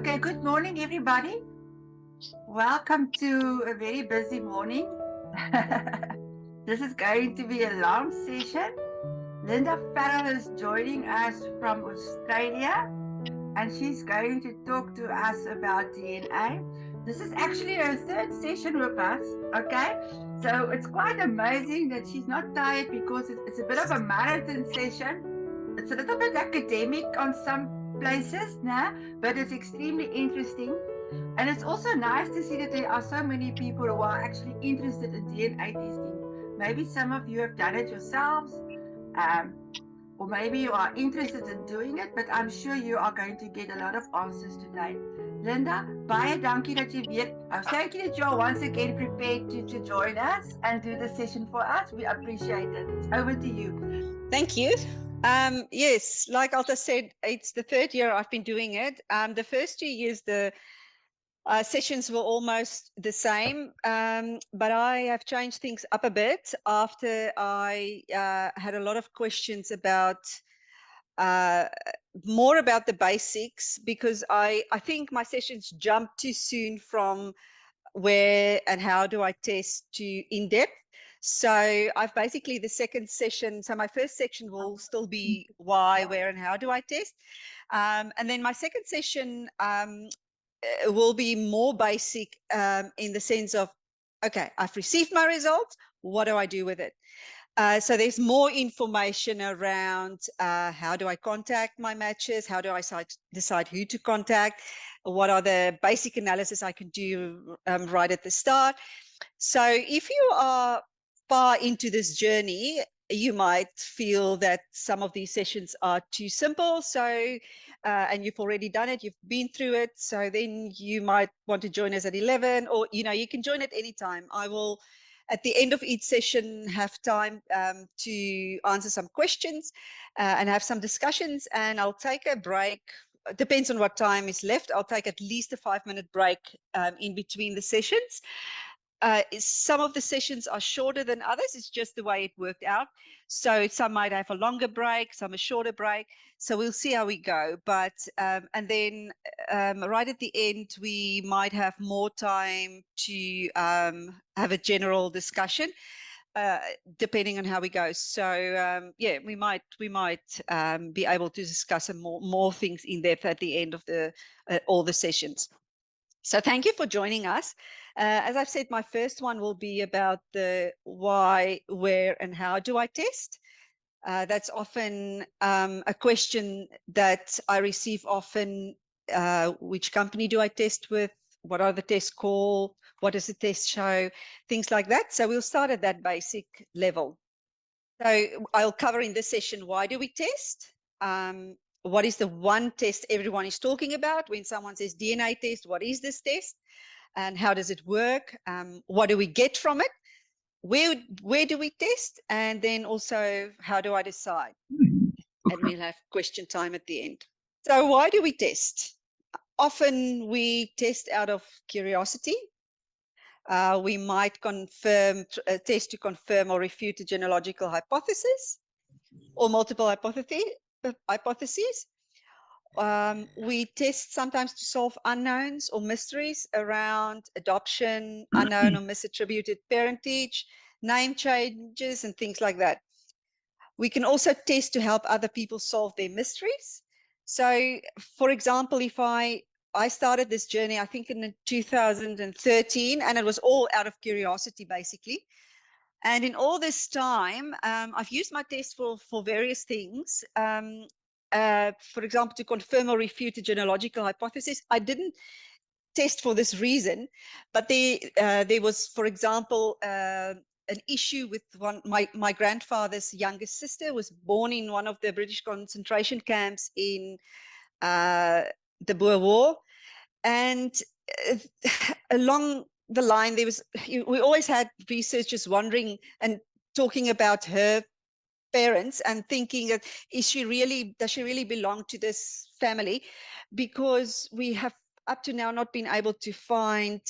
Okay, good morning, everybody. Welcome to a very busy morning. This is going to be a long session. Linda Farrell is joining us from Australia, and she's going to talk to us about DNA. This is actually her third session with us, okay? So it's quite amazing that she's not tired because it's a bit of a marathon session. It's a little bit academic on some places, nah? But it's extremely interesting. And it's also nice to see that there are so many people who are actually interested in DNA testing. Maybe some of you have done it yourselves, um, or maybe you are interested in doing it, but I'm sure you are going to get a lot of answers today. Linda, baie dankie dat jy weer. Thank you that you are once again prepared to join us and do the session for us. We appreciate it. It's over to you. Thank you. Yes, like Alta said, it's the third year I've been doing it. The first 2 years, the sessions were almost the same, but I have changed things up a bit after I had a lot of questions about more about the basics, because I think my sessions jumped too soon from where and how do I test to in-depth. So I've basically the second session. So my first section will still be why, where, and how do I test. And then my second session will be more basic in the sense of, okay, I've received my results. What do I do with it? So there's more information around how do I contact my matches? How do I decide who to contact? What are the basic analysis I can do right at the start? So if you are far into this journey, you might feel that some of these sessions are too simple. So, and you've already done it, you've been through it. So then you might want to join us at 11, or, you can join at any time. I will, at the end of each session, have time to answer some questions and have some discussions, and I'll take a break. It depends on what time is left. I'll take at least a 5-minute break in between the sessions. Some of the sessions are shorter than others. It's just the way it worked out. So some might have a longer break, some a shorter break. So we'll see how we go. But and then right at the end, we might have more time to have a general discussion, depending on how we go. So yeah, we might be able to discuss more things in depth at the end of the all the sessions. So thank you for joining us. As I've said, my first one will be about the why, where, and how do I test. That's often a question that I receive often. Which company do I test with? What are the tests called? What does the test show? Things like that. So we'll start at that basic level. So I'll cover in this session, why do we test? What is the one test everyone is talking about when someone says DNA test? What is this test? And how does it work? What do we get from it? Where do we test? And then also, how do I decide? And we'll have question time at the end. So why do we test? Often we test out of curiosity. We might test to confirm or refute a genealogical hypothesis or multiple hypotheses. We test sometimes to solve unknowns or mysteries around adoption, unknown or misattributed parentage, name changes, and things like that. We can also test to help other people solve their mysteries. So, for example, if I started this journey, I think in 2013, and it was all out of curiosity, basically. And in all this time, I've used my test for various things. For example, to confirm or refute a genealogical hypothesis. I didn't test for this reason, but there was, for example, an issue with my grandfather's youngest sister was born in one of the British concentration camps in the Boer War. And along the line, we always had researchers wondering and talking about her parents and thinking that does she really belong to this family? Because we have up to now not been able to find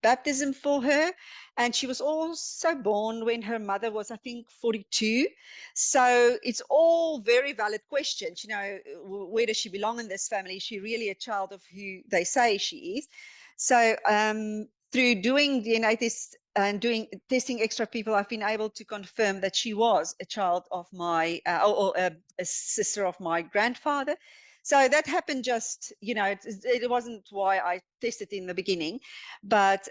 baptism for her. And she was also born when her mother was, I think, 42. So it's all very valid questions. Where does she belong in this family? Is she really a child of who they say she is? So through doing DNA tests and testing extra people, I've been able to confirm that she was a child of my, or a sister of my grandfather. So that happened just, it wasn't why I tested in the beginning, but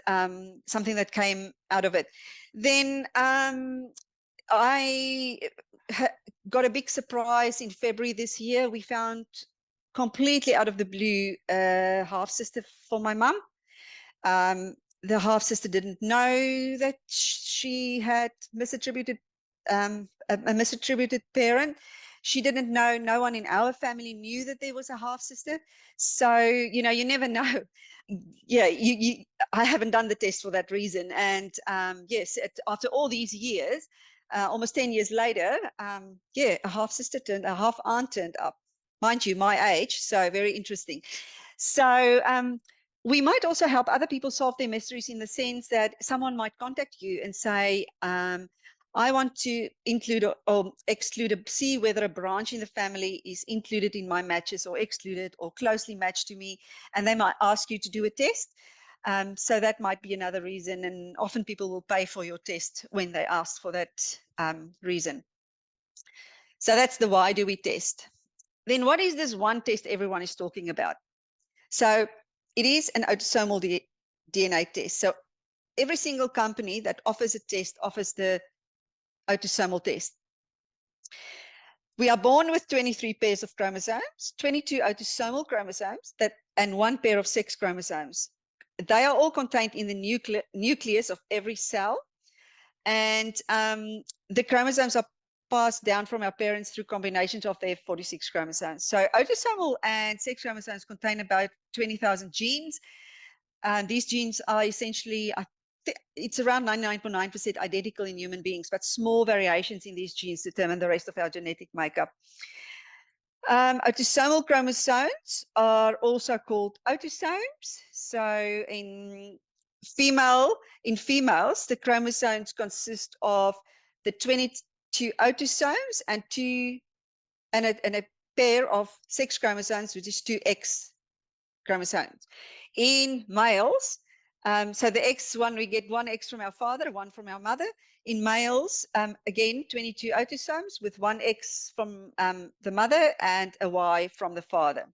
something that came out of it. Then I got a big surprise in February this year. We found completely out of the blue a half-sister for my mum. The half-sister didn't know that she had misattributed, a misattributed parent. She didn't know, no one in our family knew that there was a half-sister. So, you never know. Yeah, I haven't done the test for that reason. And yes, after all these years, almost 10 years later, yeah, a half-sister a half-aunt turned up. Mind you, my age, so very interesting. So we might also help other people solve their mysteries in the sense that someone might contact you and say, I want to include or exclude, see whether a branch in the family is included in my matches or excluded or closely matched to me. And they might ask you to do a test. So that might be another reason. And often people will pay for your test when they ask for that reason. So that's the why do we test. Then what is this one test everyone is talking about? So it is an autosomal DNA test. So every single company that offers a test offers the autosomal test. We are born with 23 pairs of chromosomes, 22 autosomal chromosomes, and 1 pair of sex chromosomes. They are all contained in the nucleus of every cell. And the chromosomes are passed down from our parents through combinations of their 46 chromosomes. So autosomal and sex chromosomes contain about 20,000 genes. And these genes are essentially, it's around 99.9% identical in human beings, but small variations in these genes determine the rest of our genetic makeup. Autosomal chromosomes are also called autosomes. So in females, the chromosomes consist of the 22 autosomes and a pair of sex chromosomes, which is 2 X chromosomes. In males, so the X one, we get 1 X from our father, 1 from our mother. In males, again, 22 autosomes with 1 X from the mother and a Y from the father.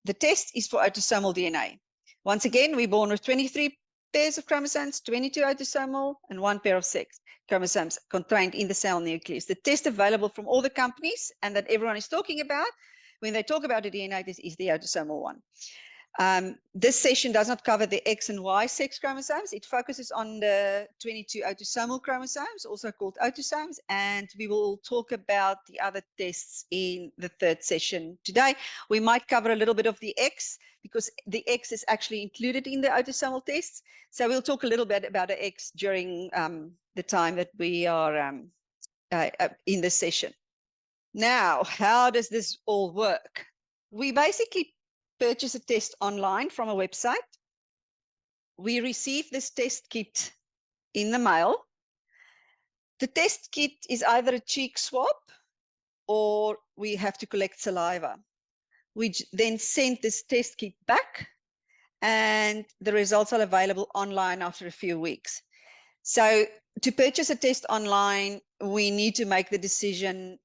The test is for autosomal DNA. Once again, we're born with 23 pairs of chromosomes, 22 autosomal, and 1 pair of sex chromosomes contained in the cell nucleus. The test available from all the companies and that everyone is talking about when they talk about a DNA test is the autosomal one. This session does not cover the X and Y sex chromosomes. It focuses on the 22 autosomal chromosomes, also called autosomes, and we will talk about the other tests in the third session today. We might cover a little bit of the X because the X is actually included in the autosomal tests. So we'll talk a little bit about the X during the time that we are in this session. Now, how does this all work? We basically purchase a test online from a website. We receive this test kit in the mail. The test kit is either a cheek swab or we have to collect saliva. We then send this test kit back and the results are available online after a few weeks. So to purchase a test online, we need to make the decision,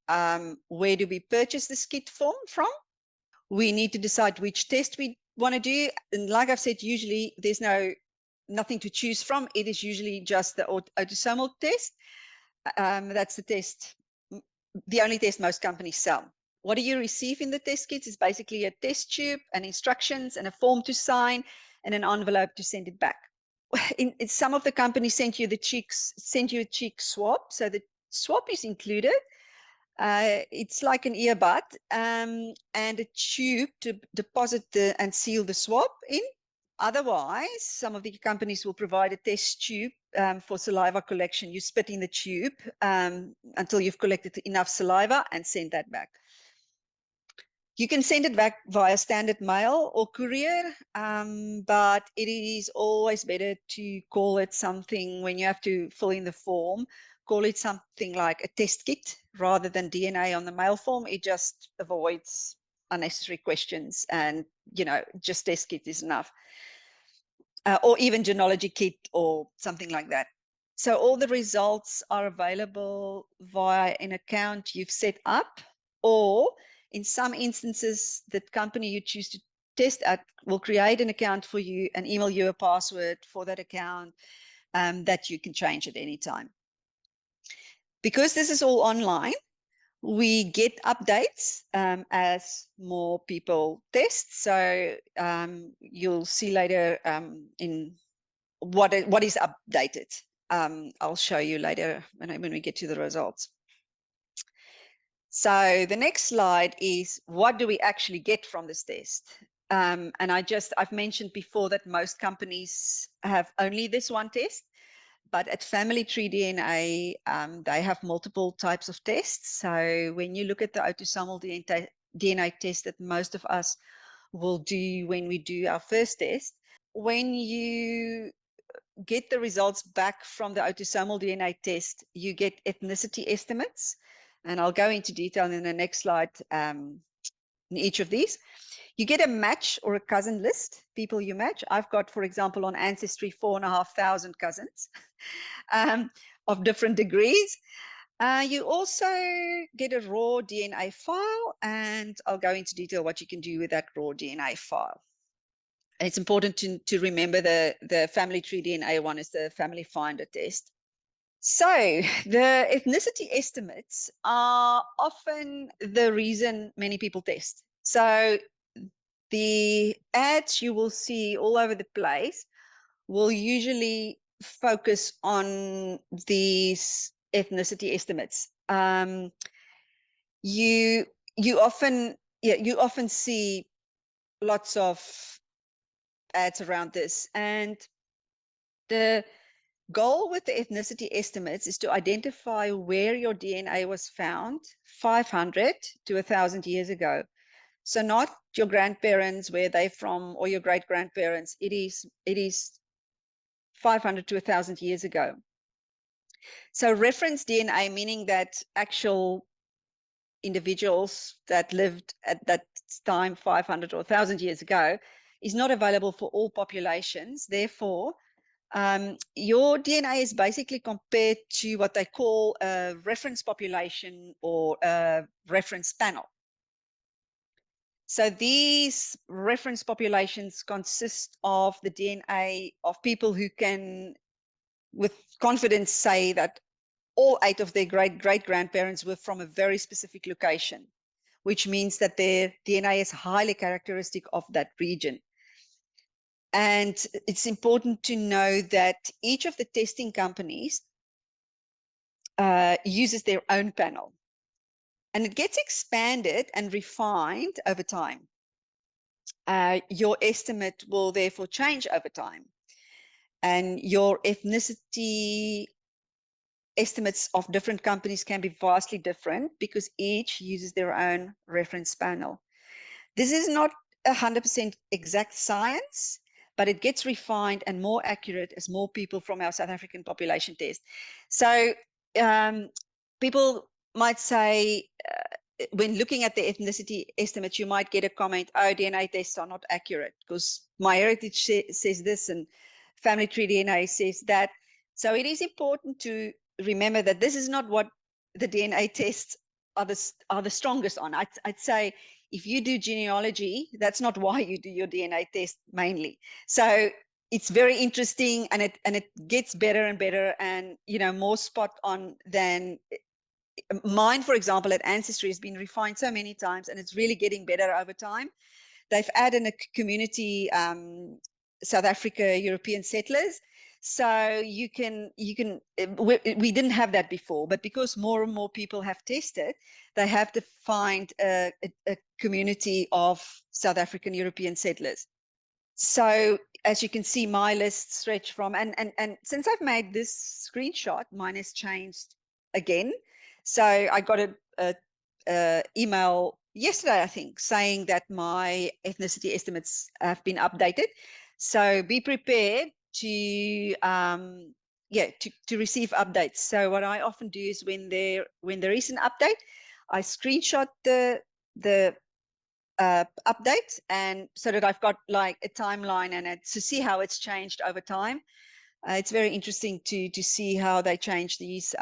where do we purchase this kit form from? We need to decide which test we want to do. And like I've said, usually there's nothing to choose from. It is usually just the autosomal test. That's the test, the only test most companies sell. What do you receive in the test kits is basically a test tube and instructions and a form to sign and an envelope to send it back. In some of the companies send you a cheek swab. So the swab is included. It's like an earbud and a tube to deposit and seal the swab in. Otherwise, some of the companies will provide a test tube for saliva collection. You spit in the tube until you've collected enough saliva and send that back. You can send it back via standard mail or courier, but it is always better to call it something when you have to fill in the form, call it something like a test kit rather than DNA on the mail form. It just avoids unnecessary questions, and, you know, just test kit is enough. Or even genealogy kit or something like that. So all the results are available via an account you've set up, or in some instances, the company you choose to test at will create an account for you and email you a password for that account that you can change at any time. Because this is all online, we get updates as more people test. So you'll see later in what is updated. I'll show you later when we get to the results. So the next slide is, what do we actually get from this test? And I've mentioned before that most companies have only this one test, but at FamilyTreeDNA, they have multiple types of tests. So when you look at the autosomal DNA test that most of us will do when we do our first test, when you get the results back from the autosomal DNA test, you get ethnicity estimates. And I'll go into detail in the next slide in each of these. You get a match or a cousin list, people you match. I've got, for example, on Ancestry, 4,500 cousins of different degrees. You also get a raw DNA file, and I'll go into detail what you can do with that raw DNA file. And it's important to remember the FamilyTreeDNA one is the Family Finder test. So the ethnicity estimates are often the reason many people test. So the ads you will see all over the place will usually focus on these ethnicity estimates. You often see lots of ads around this, and the goal with the ethnicity estimates is to identify where your DNA was found 500 to 1,000 years ago. So not your grandparents, where they're from, or your great-grandparents. It is 500 to 1,000 years ago. So reference DNA, meaning that actual individuals that lived at that time 500 or 1,000 years ago, is not available for all populations. Therefore, your DNA is basically compared to what they call a reference population or a reference panel. So these reference populations consist of the DNA of people who can, with confidence, say that all 8 of their great-grandparents were from a very specific location, which means that their DNA is highly characteristic of that region. And it's important to know that each of the testing companies uses their own panel. And it gets expanded and refined over time. Your estimate will therefore change over time. And your ethnicity estimates of different companies can be vastly different because each uses their own reference panel. This is not 100% exact science, but it gets refined and more accurate as more people from our South African population test. So people might say, when looking at the ethnicity estimates, you might get a comment, oh, DNA tests are not accurate because MyHeritage says this and FamilyTreeDNA says that. So it is important to remember that this is not what the DNA tests are the strongest on. I'd say if you do genealogy, that's not why you do your DNA test mainly. So it's very interesting, and it gets better and better, and more spot on than mine. For example, at Ancestry has been refined so many times, and it's really getting better over time. They've added a community, South Africa European settlers. So we didn't have that before, but because more and more people have tested, they have defined a community of South African European settlers. So as you can see, my list stretch from, and since I've made this screenshot, mine has changed again. So I got a email yesterday, I think, saying that my ethnicity estimates have been updated. So be prepared to to receive updates. So what I often do is when there is an update, I screenshot the update, and so that I've got like a timeline and to see how it's changed over time. It's very interesting to see how they change these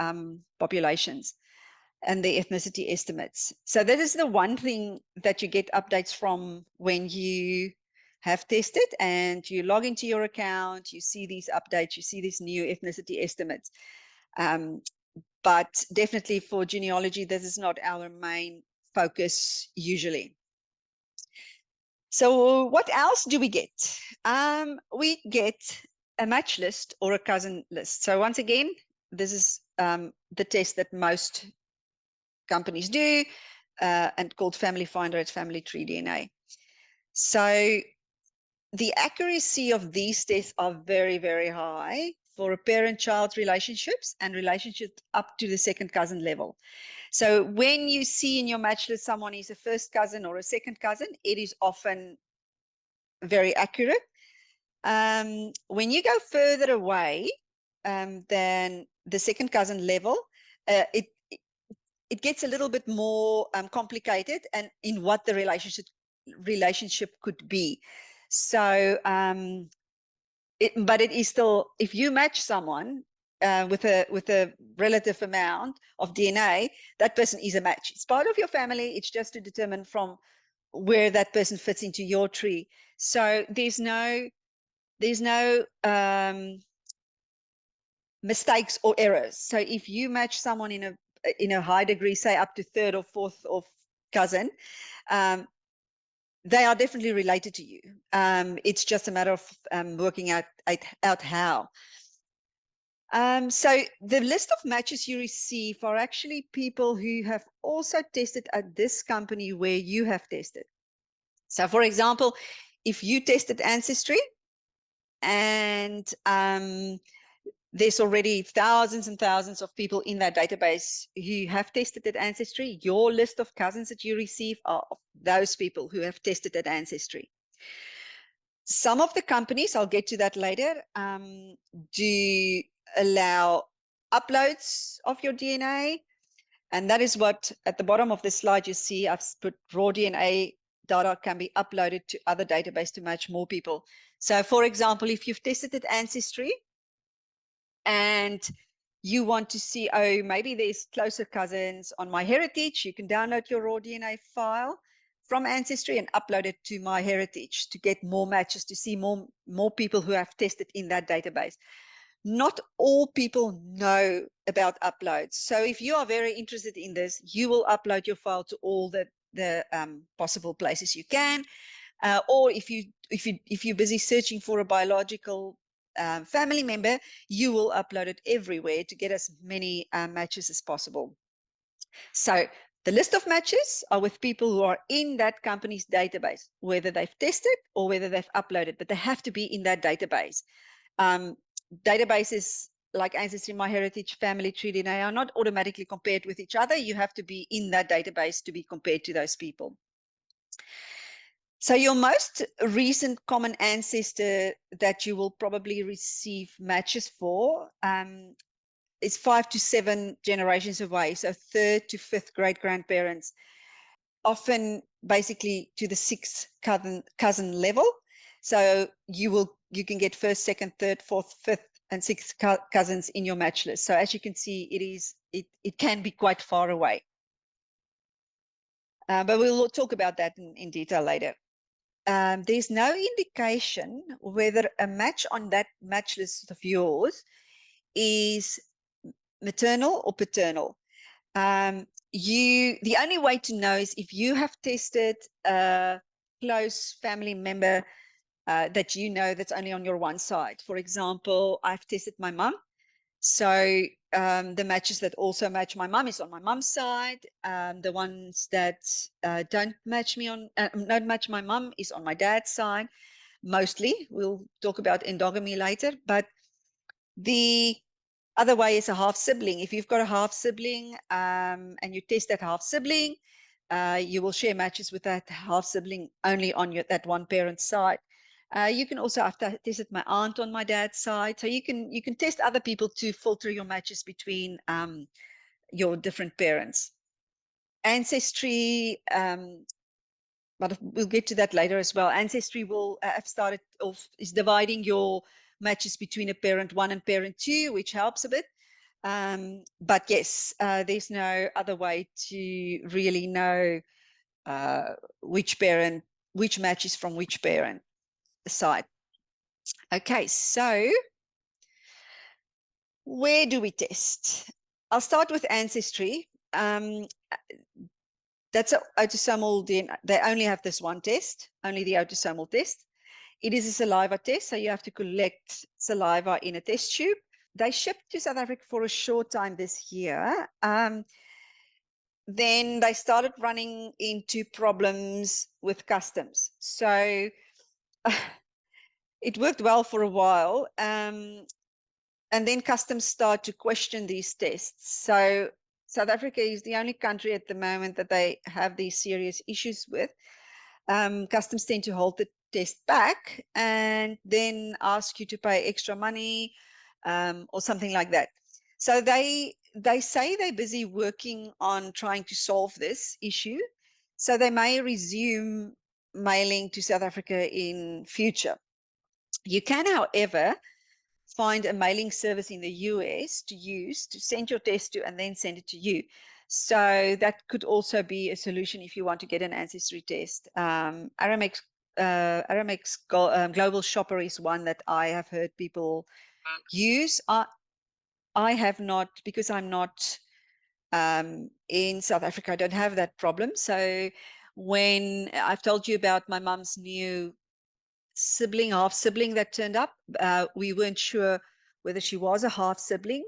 populations and the ethnicity estimates. So that is the one thing that you get updates from when you have tested and you log into your account, you see these updates, you see these new ethnicity estimates. But definitely for genealogy, this is not our main focus usually. So what else do we get? We get a match list or a cousin list. So once again, this is the test that most companies do, and called Family Finder at FamilyTreeDNA. So the accuracy of these tests are very, very high for parent-child relationships and relationships up to the second cousin level. So when you see in your match list someone is a first cousin or a second cousin, it is often very accurate. When you go further away than the second cousin level, it gets a little bit more complicated and in what the relationship could be. So, but it is still, if you match someone with a relative amount of DNA, that person is a match. It's part of your family. It's just to determine from where that person fits into your tree. So there's no mistakes or errors. So if you match someone in a high degree, say up to third or fourth of cousin, they are definitely related to you. It's just a matter of working out how. So the list of matches you receive are actually people who have also tested at this company where you have tested. So for example, if you tested Ancestry and there's already thousands and thousands of people in that database who have tested at Ancestry, your list of cousins that you receive are of those people who have tested at Ancestry. Some of the companies, I'll get to that later, do allow uploads of your DNA. And that is what at the bottom of the slide you see, I've put raw DNA data can be uploaded to other databases to match more people. So for example, if you've tested at Ancestry, and you want to see, oh, maybe there's closer cousins on MyHeritage, you can download your raw DNA file from Ancestry and upload it to MyHeritage to get more matches, to see more people who have tested in that database. Not all people know about uploads. So if you are very interested in this, you will upload your file to all the possible places you can. Or if you're busy searching for a biological family member, you will upload it everywhere to get as many matches as possible. So the list of matches are with people who are in that company's database, whether they've tested or whether they've uploaded, but they have to be in that database. Databases like Ancestry, MyHeritage, FamilyTreeDNA are not automatically compared with each other. You have to be in that database to be compared to those people. So your most recent common ancestor that you will probably receive matches for is 5 to 7 generations away, so third to fifth great-grandparents, often basically to the sixth cousin level. So you can get first, second, third, fourth, fifth, and sixth cousins in your match list. So as you can see, it can be quite far away. But we'll talk about that in detail later. There's no indication whether a match on that match list of yours is maternal or paternal. The only way to know is if you have tested a close family member that you know that's only on your one side. For example, I've tested my mum. So the matches that also match my mum is on my mum's side. The ones that don't match my mum is on my dad's side. Mostly, we'll talk about endogamy later. But the other way is a half sibling. If you've got a half sibling and you test that half sibling, you will share matches with that half sibling only on that one parent's side. You can also, I've tested my aunt on my dad's side, so you can test other people to filter your matches between your different parents. Ancestry, but we'll get to that later as well. Ancestry will have started off, is dividing your matches between a parent 1 and parent 2, which helps a bit. But yes, there's no other way to really know which match is from which parent side. Okay, so where do we test? I'll start with Ancestry. That's an autosomal DNA. They only have this one test, only the autosomal test. It is a saliva test, so you have to collect saliva in a test tube. They shipped to South Africa for a short time this year. Then they started running into problems with customs. So it worked well for a while. And then customs start to question these tests. So South Africa is the only country at the moment that they have these serious issues with. Customs tend to hold the test back and then ask you to pay extra money or something like that. So they say they're busy working on trying to solve this issue. So they may resume mailing to South Africa in future. You can, however, find a mailing service in the US to use to send your test to and then send it to you. So that could also be a solution if you want to get an Ancestry test. Aramex Global Shopper is one that I have heard people use. I have not, because I'm not in South Africa, I don't have that problem. So when I've told you about my mum's new half sibling that turned up, we weren't sure whether she was a half sibling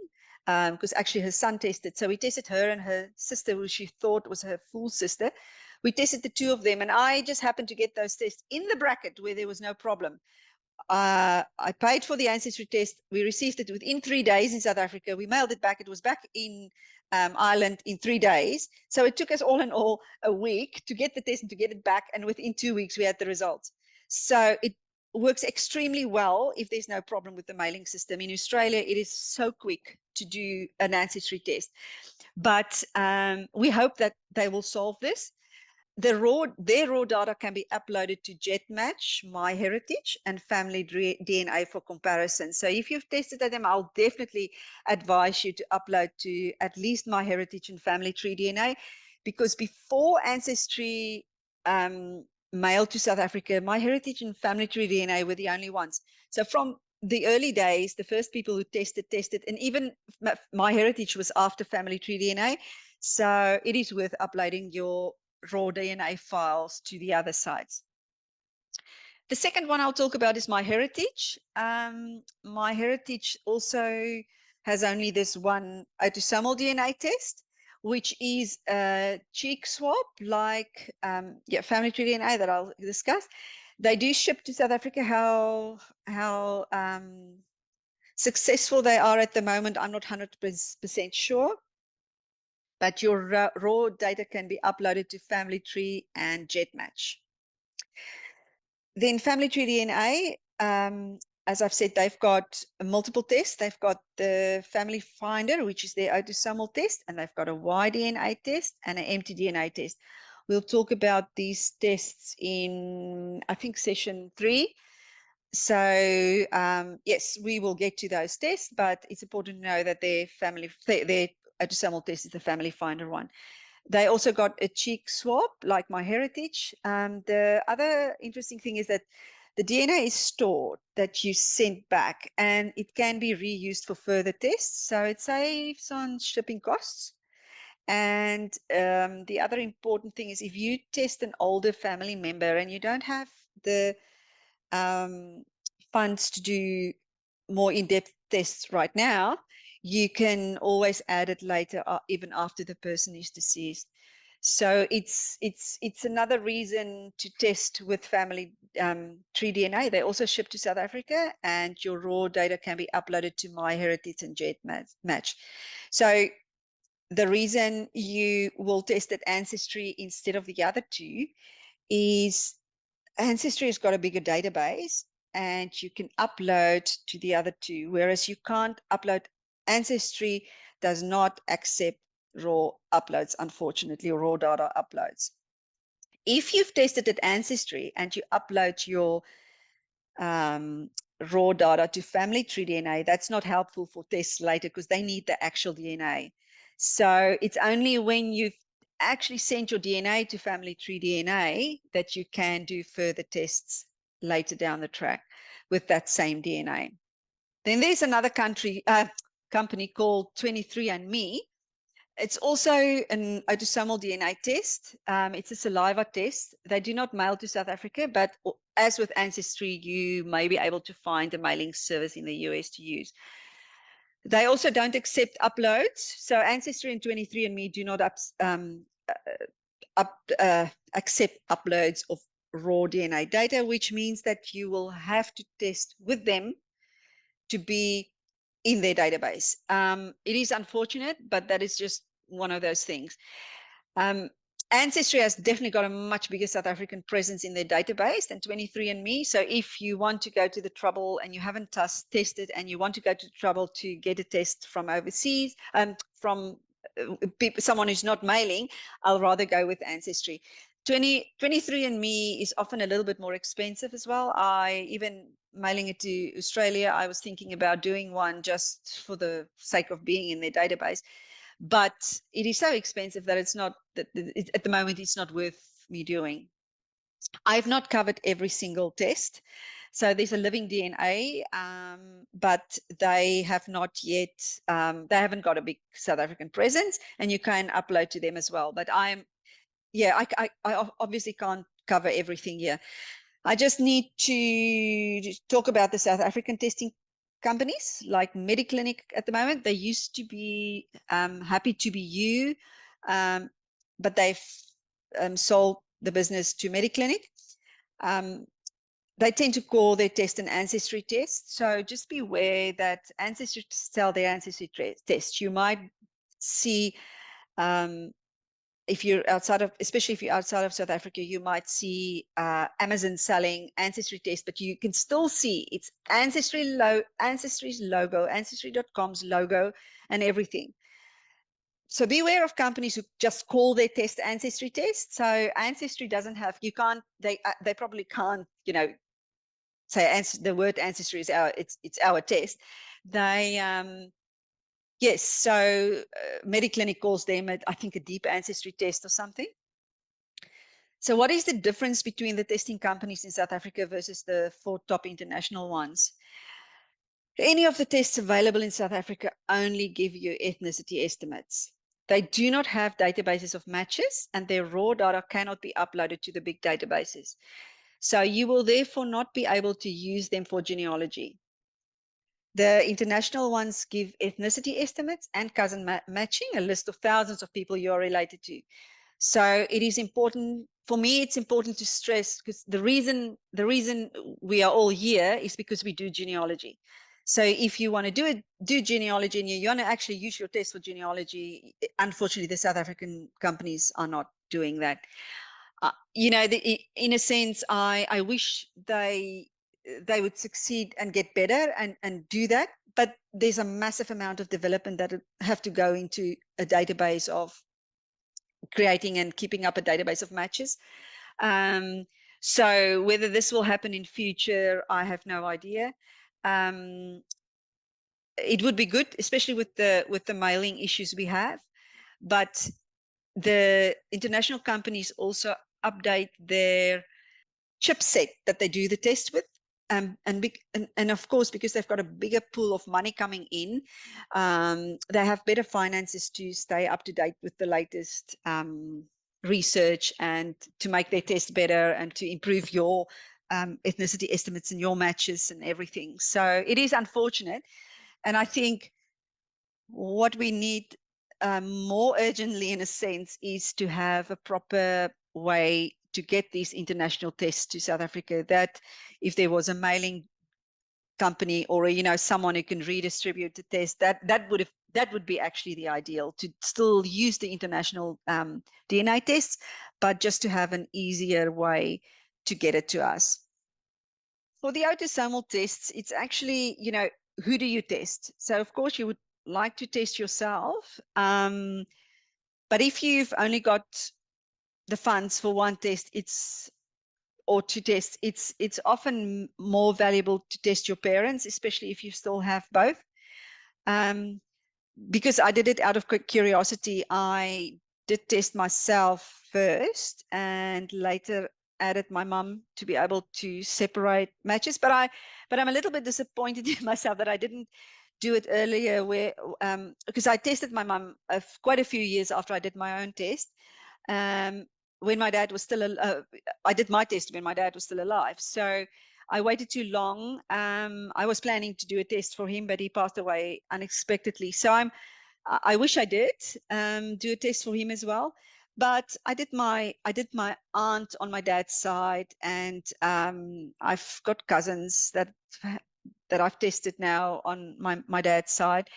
because actually her son tested. So we tested her and her sister, who she thought was her full sister. We tested the two of them, and I just happened to get those tests in the bracket where there was no problem. I paid for the Ancestry test. We received it within 3 days in South Africa. We mailed it back. It was back in Ireland in 3 days. So it took us all in all a week to get the test and to get it back. And within 2 weeks, we had the results. So it works extremely well if there's no problem with the mailing system. In Australia, it is so quick to do an Ancestry test. But we hope that they will solve this. Their raw data can be uploaded to GedMatch, MyHeritage, and FamilyTreeDNA for comparison. So if you've tested them, I'll definitely advise you to upload to at least MyHeritage and FamilyTreeDNA, because before Ancestry mailed to South Africa, MyHeritage and FamilyTreeDNA were the only ones. So from the early days, the first people who tested, and even MyHeritage was after FamilyTreeDNA. So it is worth uploading your raw DNA files to the other sites. The second one I'll talk about is MyHeritage. MyHeritage also has only this one autosomal DNA test, which is a cheek swab like FamilyTreeDNA that I'll discuss. They do ship to South Africa. How successful they are at the moment, I'm not 100% sure. But your raw data can be uploaded to FamilyTree and GedMatch. Then FamilyTreeDNA, as I've said, they've got multiple tests. They've got the Family Finder, which is their autosomal test, and they've got a Y-DNA test and an mtDNA test. We'll talk about these tests in, I think, session 3. So yes, we will get to those tests, but it's important to know that their autosomal test is the Family Finder one. They also got a cheek swab like MyHeritage. The other interesting thing is that the DNA is stored that you sent back, and it can be reused for further tests. So it saves on shipping costs. And the other important thing is if you test an older family member and you don't have the funds to do more in-depth tests right now, you can always add it later, even after the person is deceased. So it's another reason to test with FamilyTreeDNA. They also ship to South Africa, and your raw data can be uploaded to MyHeritage and GedMatch. So the reason you will test at Ancestry instead of the other two is Ancestry has got a bigger database and you can upload to the other two, whereas you can't upload. Ancestry does not accept raw uploads, unfortunately, or raw data uploads. If you've tested at Ancestry and you upload your raw data to FamilyTreeDNA, that's not helpful for tests later because they need the actual DNA. So it's only when you've actually sent your DNA to FamilyTreeDNA that you can do further tests later down the track with that same DNA. Then there's another company called 23andMe. It's also an autosomal DNA test. It's a saliva test. They do not mail to South Africa, but as with Ancestry, you may be able to find a mailing service in the US to use. They also don't accept uploads. So Ancestry and 23andMe do not accept uploads of raw DNA data, which means that you will have to test with them to be in their database. It is unfortunate, but that is just one of those things. Ancestry has definitely got a much bigger South African presence in their database than 23andMe. So if you want to go to the trouble and you haven't tested and you want to go to the trouble to get a test from overseas, from someone who's not mailing, I'll rather go with Ancestry. 23andMe is often a little bit more expensive as well. Even mailing it to Australia, I was thinking about doing one just for the sake of being in their database. But it is so expensive that it's not, at the moment, it's not worth me doing. I've not covered every single test. So there's a living DNA, but they have not yet, they haven't got a big South African presence, and you can upload to them as well. But I obviously can't cover everything here. I just need to talk about the South African testing companies like Mediclinic at the moment. They used to be Happy to Be You, but they've sold the business to Mediclinic. They tend to call their test an Ancestry test. So just be aware that Ancestry sell their Ancestry test. You might see, if you're outside of, especially if you're outside of South Africa, you might see Amazon selling Ancestry tests, but you can still see it's Ancestry's logo, Ancestry.com's logo, and everything. So beware of companies who just call their test Ancestry test. So Ancestry doesn't have, you can't, they probably can't, say the word Ancestry is it's our test. They yes, so Mediclinic calls them, I think, a deep ancestry test or something. So what is the difference between the testing companies in South Africa versus the 4 top international ones? Any of the tests available in South Africa only give you ethnicity estimates. They do not have databases of matches, and their raw data cannot be uploaded to the big databases. So you will therefore not be able to use them for genealogy. The international ones give ethnicity estimates and cousin matching, a list of thousands of people you are related to. So it is important, for me, it's important to stress, because the reason we are all here is because we do genealogy. So if you want to do genealogy and you want to actually use your test for genealogy, unfortunately, the South African companies are not doing that. In a sense, I wish they would succeed and get better and do that. But there's a massive amount of development that have to go into a database of creating and keeping up a database of matches. So whether this will happen in future, I have no idea. It would be good, especially with the mailing issues we have. But the international companies also update their chipset that they do the test with. And of course, because they've got a bigger pool of money coming in, they have better finances to stay up to date with the latest research and to make their test better and to improve your ethnicity estimates and your matches and everything. So it is unfortunate. And I think what we need more urgently, in a sense, is to have a proper way to get these international tests to South Africa, that if there was a mailing company or someone who can redistribute the test, that would have that would be actually the ideal, to still use the international DNA tests, but just to have an easier way to get it to us. For the autosomal tests, it's actually, you know, who do you test? So of course you would like to test yourself. But if you've only got the funds for one test, or two tests, it's often more valuable to test your parents, especially if you still have both. Because I did it out of curiosity, I did test myself first and later added my mum to be able to separate matches. But I'm a little bit disappointed in myself that I didn't do it earlier, where because I tested my mum quite a few years after I did my own test. When my dad was still I did my test when my dad was still alive. So I waited too long. I was planning to do a test for him, but he passed away unexpectedly. So I wish I did do a test for him as well. But I did my aunt on my dad's side, and I've got cousins that I've tested now on my dad's side.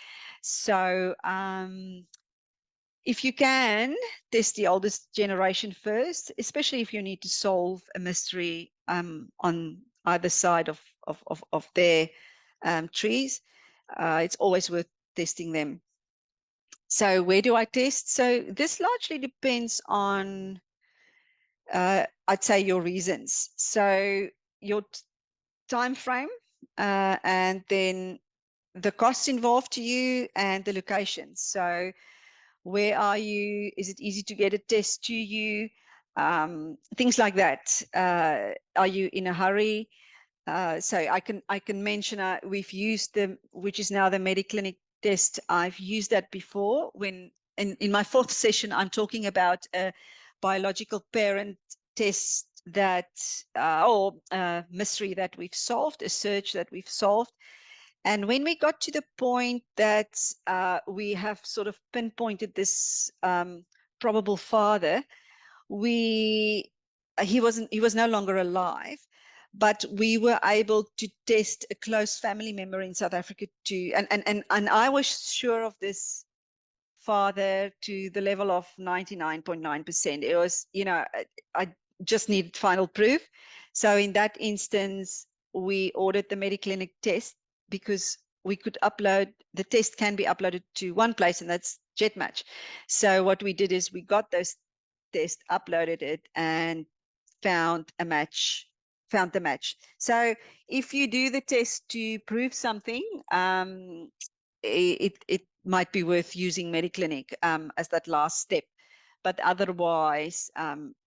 So if you can, test the oldest generation first, especially if you need to solve a mystery on either side of their trees. It's always worth testing them. So where do I test? So this largely depends on, I'd say, your reasons. So your time frame, and then the costs involved to you, and the location. So where are you? Is it easy to get a test to you? Things like that. Are you in a hurry? So I can mention we've used which is now the Mediclinic test. I've used that before when in my fourth session I'm talking about a biological parent test that or mystery that we've solved, a search that we've solved. And when we got to the point that we have sort of pinpointed this probable father, he was no longer alive, but we were able to test a close family member in South Africa too. And I was sure of this father to the level of 99.9%. It was, you know, I just needed final proof. So in that instance, we ordered the Mediclinic test, because we could upload, the test can be uploaded to one place, and that's GedMatch. So what we did is we got those tests, uploaded it, and found the match. So if you do the test to prove something, it might be worth using Mediclinic as that last step. But otherwise,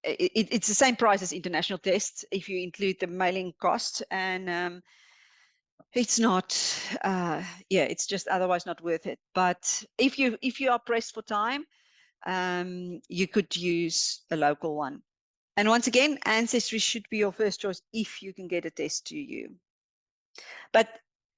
it's the same price as international tests if you include the mailing cost, and it's not, it's just otherwise not worth it. But if you are pressed for time, you could use a local one. And once again, Ancestry should be your first choice if you can get a test to you. But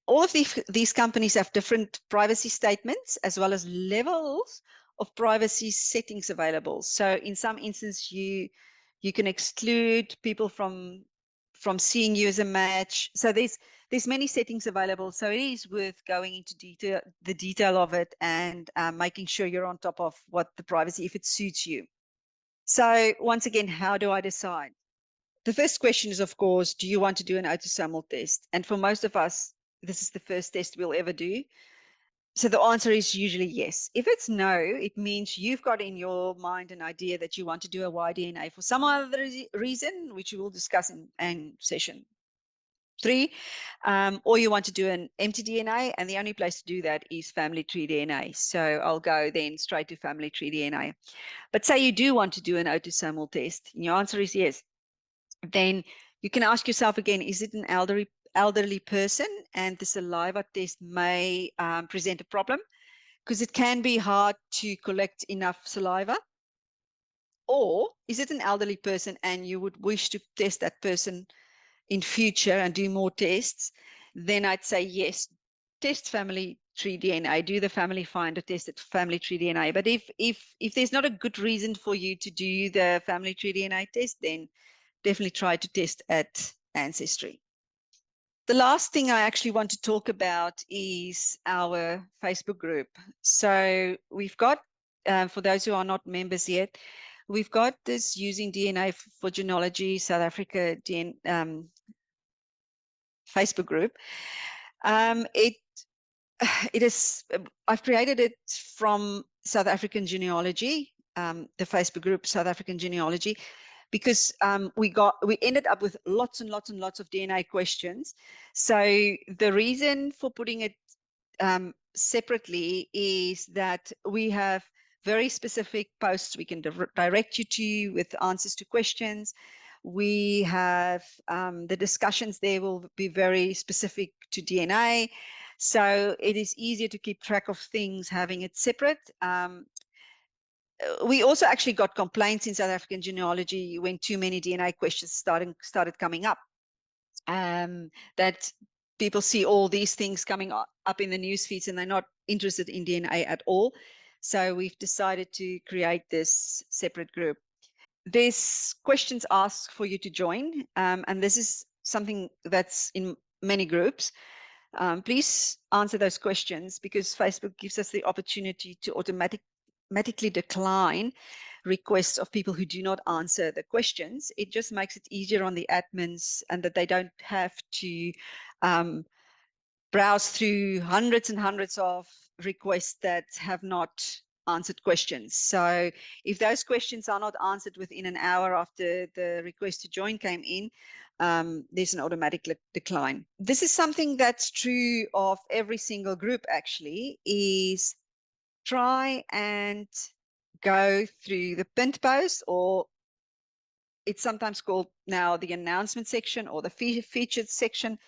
all of these companies have different privacy statements as well as levels of privacy settings available. So in some instances, you can exclude people from seeing you as a match. So there's many settings available. So it is worth going into the detail of it, and making sure you're on top of what the privacy, if it suits you. So once again, how do I decide? The first question is, of course, do you want to do an autosomal test? And for most of us, this is the first test we'll ever do. So the answer is usually yes. If it's no, it means you've got in your mind an idea that you want to do a Y-DNA for some other reason, which we will discuss in session 3, or you want to do an empty DNA, and the only place to do that is FamilyTreeDNA. So I'll go then straight to FamilyTreeDNA. But say you do want to do an autosomal test, and your answer is yes. Then you can ask yourself again, is it an elderly person, and the saliva test may present a problem, because it can be hard to collect enough saliva? Or is it an elderly person and you would wish to test that person in future and do more tests? Then I'd say yes, test FamilyTreeDNA, do the family finder test at FamilyTreeDNA. But if there's not a good reason for you to do the FamilyTreeDNA test, then definitely try to test at Ancestry. The last thing I actually want to talk about is our Facebook group. So we've got, for those who are not members yet, we've got this Using DNA for Genealogy South Africa Facebook group. It is, I've created it from South African Genealogy, the Facebook group South African Genealogy, because we ended up with lots and lots and lots of DNA questions. So the reason for putting it separately is that we have very specific posts we can direct you to with answers to questions. We have the discussions there will be very specific to DNA. So it is easier to keep track of things having it separate. We also actually got complaints in South African genealogy when too many DNA questions started coming up. That people see all these things coming up in the news feeds and they're not interested in DNA at all. So we've decided to create this separate group. There's questions asked for you to join, and this is something that's in many groups. Please answer those questions because Facebook gives us the opportunity to automatically decline requests of people who do not answer the questions. It just makes it easier on the admins and that they don't have to browse through hundreds and hundreds of requests that have not answered questions. So if those questions are not answered within an hour after the request to join came in, there's an automatic decline. This is something that's true of every single group actually, is try and go through the pinned post, or it's sometimes called now the announcement section or the featured section.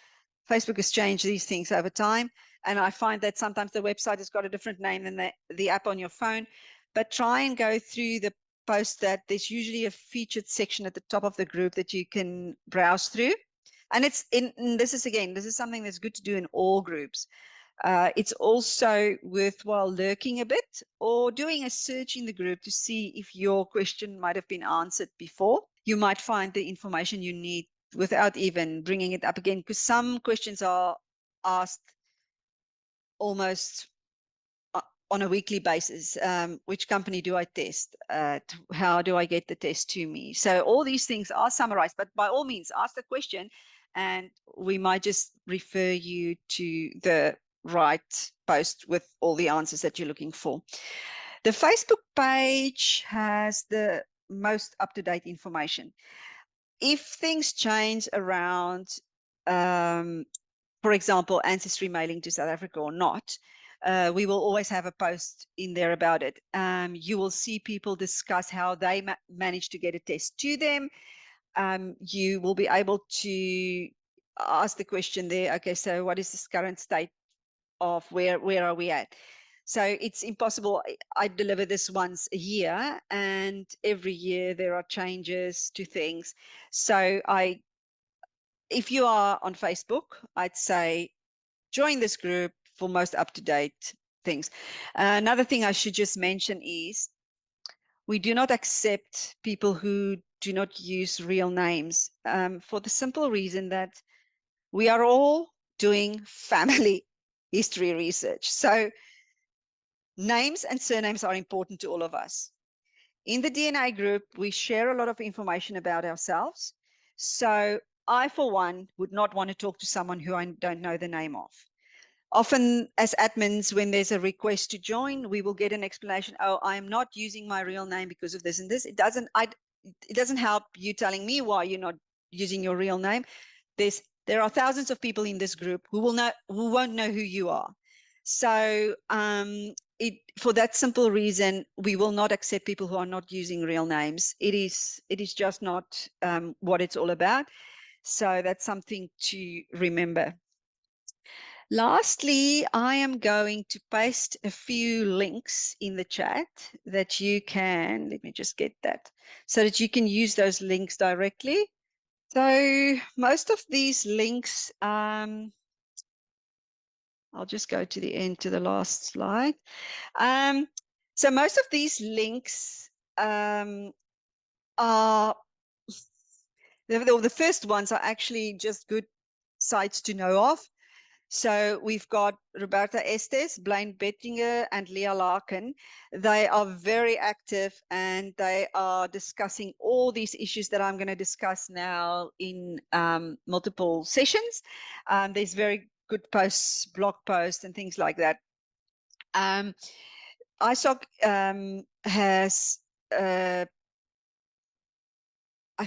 Facebook has changed these things over time. And I find that sometimes the website has got a different name than the app on your phone. But try and go through the post that there's usually a featured section at the top of the group that you can browse through. And this is something that's good to do in all groups. It's also worthwhile lurking a bit or doing a search in the group to see if your question might have been answered before. You might find the information you need without even bringing it up again, because some questions are asked almost on a weekly basis. Which company do I test? How do I get the test to me? So all these things are summarized, but by all means, ask the question and we might just refer you to the right post with all the answers that you're looking for. The Facebook page has the most up-to-date information. If things change around, for example, Ancestry mailing to South Africa or not, we will always have a post in there about it. You will see people discuss how they managed to get a test to them. You will be able to ask the question there, okay, so what is this current state of where are we at? So it's impossible. I deliver this once a year and every year there are changes to things. So if you are on Facebook, I'd say join this group for most up-to-date things. Another thing I should just mention is we do not accept people who do not use real names, for the simple reason that we are all doing family history research. So names and surnames are important to all of us. In the DNA group, we share a lot of information about ourselves. So I, for one, would not want to talk to someone who I don't know the name of. Often as admins, when there's a request to join, we will get an explanation. Oh, I'm not using my real name because of this and this. It doesn't help you telling me why you're not using your real name. There are thousands of people in this group who won't know who you are. So for that simple reason, we will not accept people who are not using real names. It is just not what it's all about. So that's something to remember. Lastly, I am going to paste a few links in the chat that you can, let me just get that, so that you can use those links directly. So most of these links, I'll just go to the end, to the last slide. So most of these links are, the first ones are actually just good sites to know of. So we've got Roberta Estes, Blaine Bettinger, and Leah Larkin. They are very active and they are discussing all these issues that I'm going to discuss now in multiple sessions. There's very good posts, blog posts, and things like that. ISOC has, I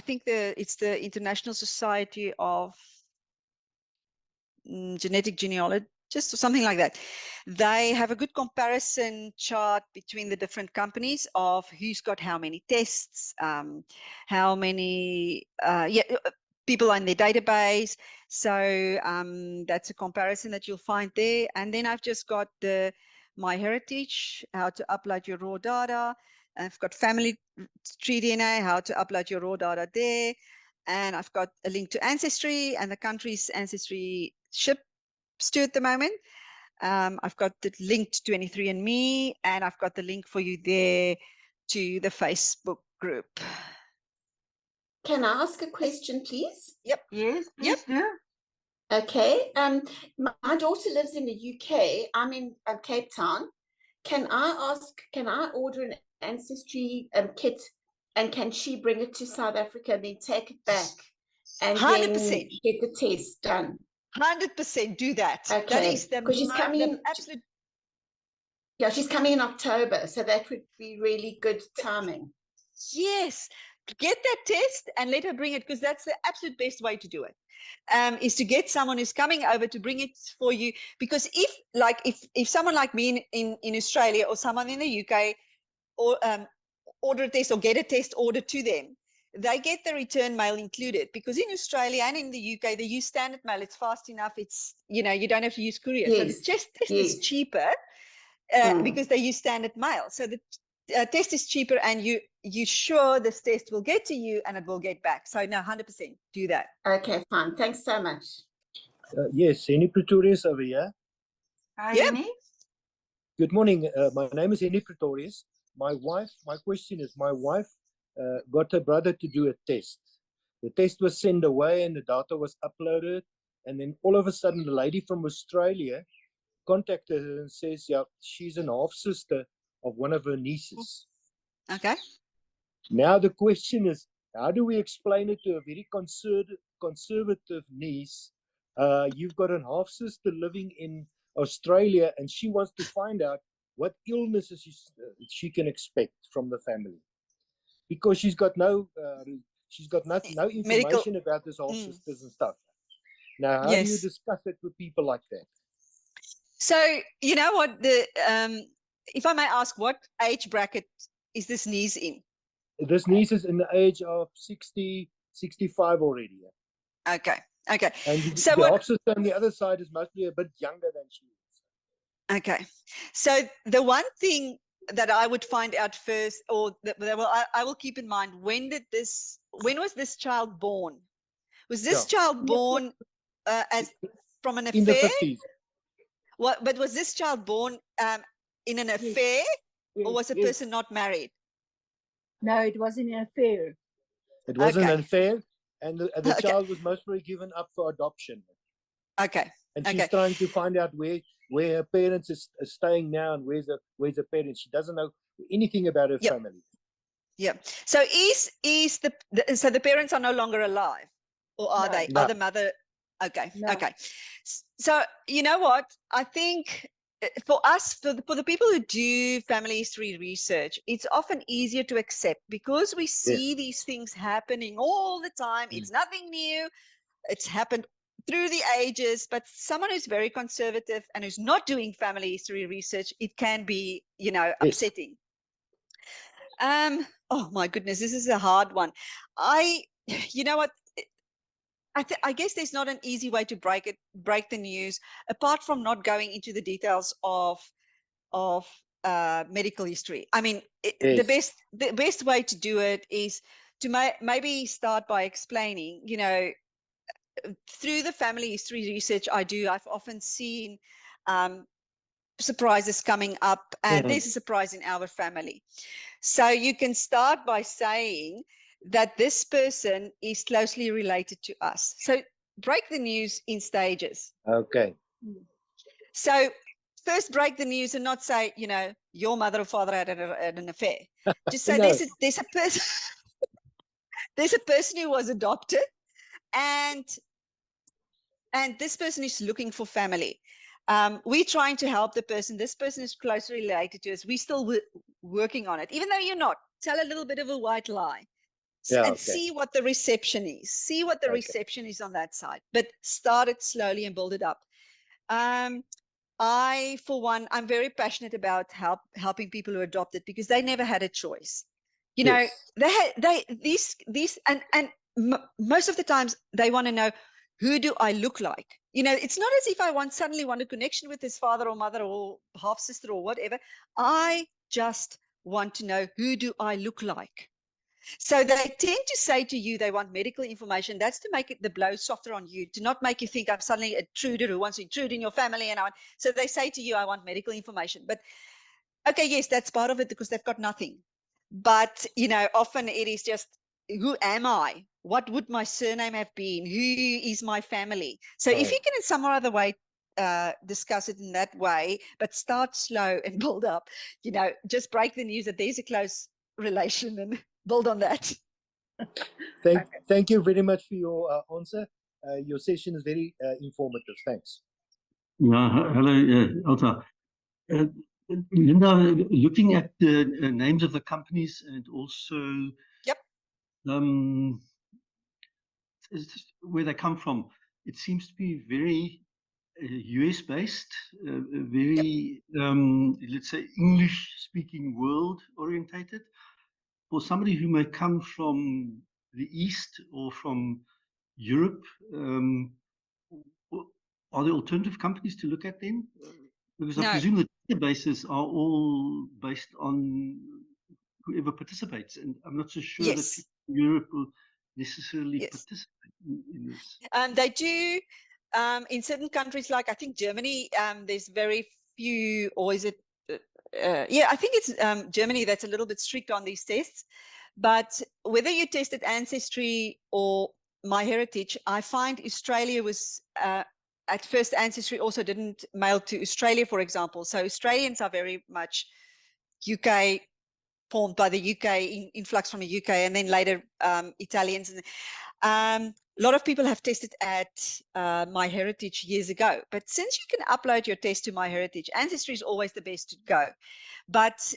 think it's the International Society of Genetic Genealogists or something like that. They have a good comparison chart between the different companies of who's got how many tests, how many people in their database. So that's a comparison that you'll find there. And then I've just got the MyHeritage, how to upload your raw data. I've got FamilyTreeDNA, how to upload your raw data there. And I've got a link to Ancestry and the country's Ancestry ships to at the moment. I've got the link to 23andMe, and I've got the link for you there to the Facebook group. Can I ask a question, please? Yep. Yes, please do. Okay. My daughter lives in the UK. I'm in Cape Town. Can I order an Ancestry kit, and can she bring it to South Africa and then take it back and 100%. then get the test done? 100% do that. Okay. That is the she's coming in absolute. Yeah, she's coming in October, so that would be really good timing. Yes, get that test and let her bring it, because that's the absolute best way to do it. Is to get someone who's coming over to bring it for you, because if someone like me in Australia or someone in the UK or order a test or get a test ordered to them, they get the return mail included, because in Australia and in the UK they use standard mail. It's fast enough. It's, you don't have to use courier. Yes. So the test is cheaper because they use standard mail. So the test is cheaper, and you sure this test will get to you and it will get back. So no, 100% do that. Okay, fine. Thanks so much. Yes, Henny Pretorius over here. Hi, Yep. Henny. Good morning. My name is Henny Pretorius. My question is, my wife got her brother to do a test. The test was sent away and the data was uploaded. And then all of a sudden, the lady from Australia contacted her and says, yeah, she's an half-sister of one of her nieces. Okay. Now the question is, how do we explain it to a very conservative niece? You've got a half-sister living in Australia, and she wants to find out what illnesses she can expect from the family, because she's got no information about this half-sisters and stuff. Now, how do you discuss it with people like that? So, you know what, if I may ask, what age bracket is this niece in? This niece is in the age of 60, 65 already. Yeah. Okay. Okay. And so the half-sister on the other side is mostly a bit younger than she is. Okay. So the one thing that I would find out first, or I will keep in mind, when was this child born? Was this child born from an affair? In the 50s. But was this child born in an affair, or was the person not married? No, it wasn't an affair. It wasn't an affair, and the child was most probably given up for adoption. Okay. And she's trying to find out where her parents is staying now, and where's the parents. She doesn't know anything about her family. Yeah. So so the parents are no longer alive, or are they? No. Are the mother? Okay. No. Okay. So you know what? I think for us, for the people who do family history research, it's often easier to accept, because we see these things happening all the time. It's nothing new. It's happened through the ages. But someone who's very conservative and who's not doing family history research, it can be, upsetting. Oh my goodness, this is a hard one. You know what? I guess there's not an easy way to break the news, apart from not going into the details of medical history. I mean, the best way to do it is to maybe start by explaining, through the family history research I've often seen surprises coming up, and there's a surprise in our family. So you can start by saying that this person is closely related to us. So break the news in stages. Okay. So first break the news and not say, you know, your mother or father had an affair. Just say No. there's a person there's a person who was adopted and this person is looking for family. We're trying to help the person. This person is closely related to us. We're still working on it, even though you're not. Tell a little bit of a white lie. Yeah, And okay. see what the reception is. See what the Okay. reception is on that side. But start it slowly and build it up. I, for one, I'm very passionate about helping people who adopted because they never had a choice. You know, these and most of the times they want to know, who do I look like? You know, it's not as if I suddenly want a connection with his father or mother or half sister or whatever. I just want to know, who do I look like? So they tend to say to you they want medical information. That's to make the blow softer on you, to not make you think I'm suddenly an intruder who wants to intrude in your family. So they say to you, I want medical information. But okay, yes, that's part of it because they've got nothing. But, you know, often it is just, who am I? What would my surname have been? Who is my family? So if you can in some or other way discuss it in that way, but start slow and build up, you know, just break the news that there's a close relation and build on that. Thank you very much for your answer. Your session is very informative. Thanks. Yeah, hello, Elsa. Linda, looking at the names of the companies and also where they come from, it seems to be very US based, very, let's say, English speaking world orientated. For somebody who may come from the East or from Europe, are there alternative companies to look at then? Because I presume the databases are all based on whoever participates, and I'm not so sure that people in Europe will necessarily participate in this. They do in certain countries, like I think Germany. There's very few, or is it? Yeah, I think it's Germany that's a little bit strict on these tests. But whether you tested Ancestry or MyHeritage, I find Australia was at first Ancestry also didn't mail to Australia, for example. So Australians are very much UK formed by the UK, influx from the UK, and then later Italians. A lot of people have tested at MyHeritage years ago, but since you can upload your test to MyHeritage, Ancestry is always the best to go. But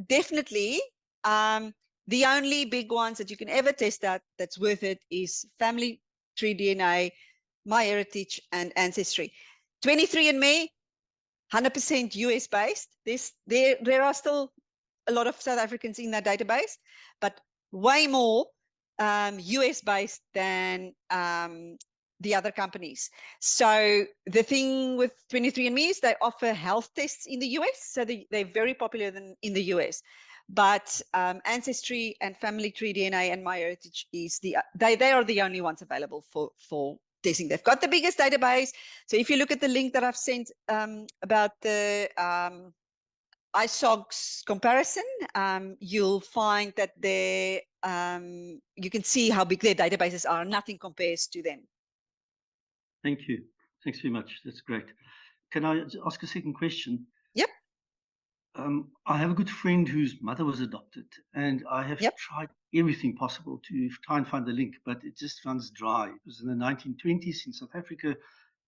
definitely, the only big ones that you can ever test out that's worth it is FamilyTreeDNA, MyHeritage, and Ancestry. 23andMe, 100% US based. There are still a lot of South Africans in that database, but way more US based than the other companies. So the thing with 23andMe is they offer health tests in the US, so they're very popular in the US. But Ancestry and FamilyTreeDNA and MyHeritage they are the only ones available for testing. They've got the biggest database. So if you look at the link that I've sent about the ISOGS comparison, you'll find that you can see how big their databases are. Nothing compares to them. Thank you. Thanks very much. That's great. Can I ask a second question? Yep. I have a good friend whose mother was adopted, and I have tried everything possible to try and find the link, but it just runs dry. It was in the 1920s in South Africa,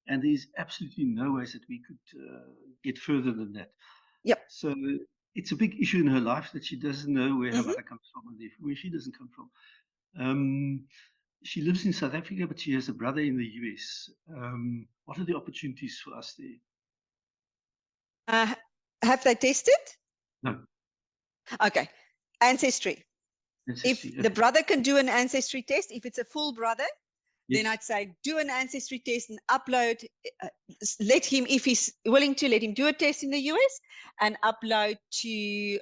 and there's absolutely no ways that we could get further than that. Yep. So it's a big issue in her life that she doesn't know where her mother comes from and where she doesn't come from. She lives in South Africa, but she has a brother in the US. What are the opportunities for us there? Have they tested? No. Okay. Ancestry. If the brother can do an Ancestry test, if it's a full brother, then I'd say do an Ancestry test and upload. Let him, if he's willing to, let him do a test in the US and upload to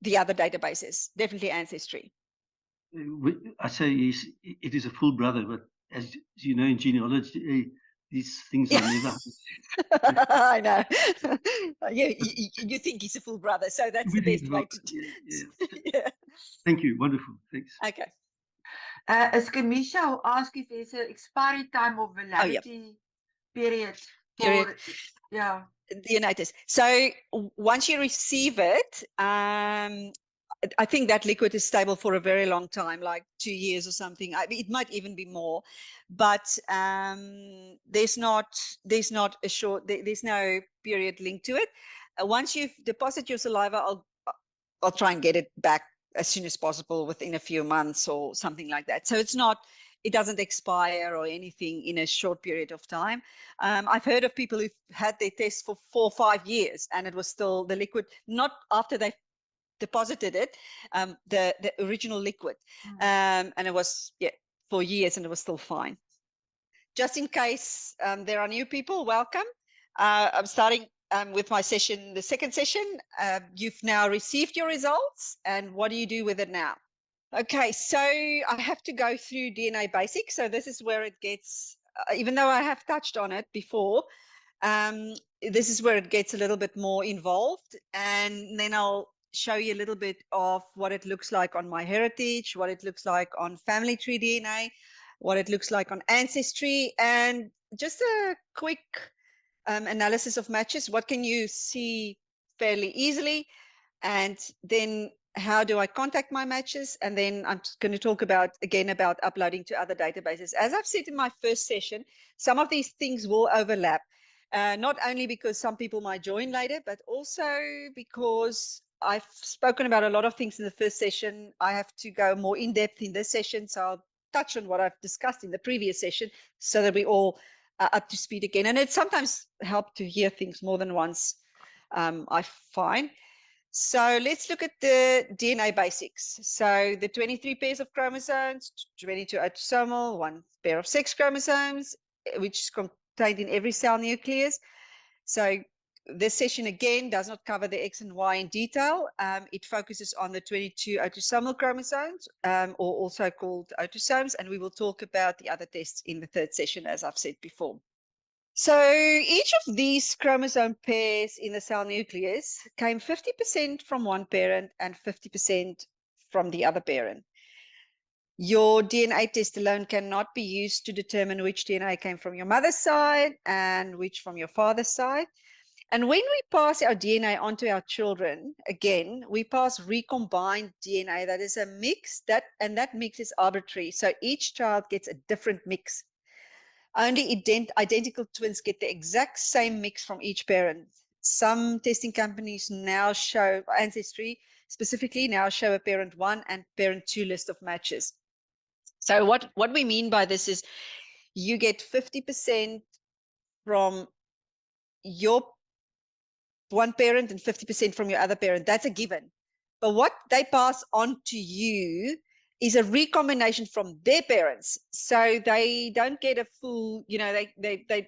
the other databases. Definitely Ancestry. I say it is a full brother, but as you know, in genealogy, these things are never. I know. You think he's a full brother, so that's the best way to do it. Yeah. Thank you. Wonderful. Thanks. Okay. Is Kamisha who asked if there's an expiry time or validity period for, yeah. DNA test. So once you receive it, I think that liquid is stable for a very long time, like 2 years or something. It might even be more, but there's no period linked to it. Once you've deposited your saliva, I'll try and get it back as soon as possible within a few months or something like that. So it doesn't expire or anything in a short period of time. I've heard of people who've had their test for 4 or 5 years and it was still the liquid, not after they deposited it, the original liquid. And it was, for years and it was still fine. Just in case there are new people, welcome. I'm starting with my session, the second session. You've now received your results, and what do you do with it now? Okay, so I have to go through DNA basics. So this is where it gets, even though I have touched on it before, this is where it gets a little bit more involved. And then I'll show you a little bit of what it looks like on MyHeritage, what it looks like on FamilyTreeDNA, what it looks like on Ancestry, and just a quick analysis of matches. What can you see fairly easily? And then how do I contact my matches? And then I'm going to talk about uploading to other databases. As I've said in my first session, some of these things will overlap, not only because some people might join later, but also because I've spoken about a lot of things in the first session. I have to go more in depth in this session. So I'll touch on what I've discussed in the previous session so that we all are up to speed again. And it sometimes helps to hear things more than once, I find. So let's look at the DNA basics. So the 23 pairs of chromosomes, 22 autosomal, 1 pair of sex chromosomes, which is contained in every cell nucleus. So this session again does not cover the X and Y in detail. It focuses on the 22 autosomal chromosomes, or also called autosomes, and we will talk about the other tests in the third session, as I've said before. So each of these chromosome pairs in the cell nucleus came 50% from one parent and 50% from the other parent. Your DNA test alone cannot be used to determine which DNA came from your mother's side and which from your father's side. And when we pass our DNA on to our children, again, we pass recombined DNA. That is a mix, and that mix is arbitrary. So each child gets a different mix. Only identical twins get the exact same mix from each parent. Some testing companies now show, Ancestry specifically, now show a parent 1 and parent 2 list of matches. So what we mean by this is you get 50% from your one parent and 50% from your other parent. That's a given. But what they pass on to you is a recombination from their parents. So they don't get a full, they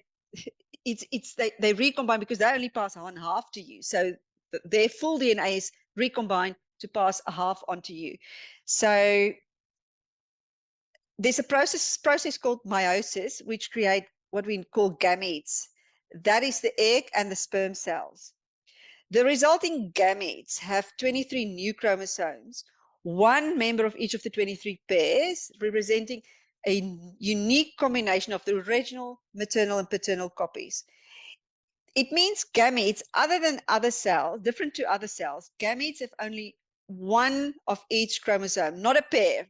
recombine because they only pass one half to you. So their full DNA is recombined to pass a half on to you. So there's a process called meiosis, which create what we call gametes. That is the egg and the sperm cells. The resulting gametes have 23 new chromosomes, one member of each of the 23 pairs, representing a unique combination of the original maternal and paternal copies. It means gametes, other than other cells, different to other cells, gametes have only one of each chromosome, not a pair.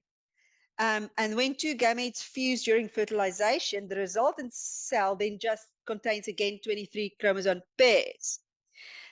And when two gametes fuse during fertilization, the resultant cell then just contains again 23 chromosome pairs.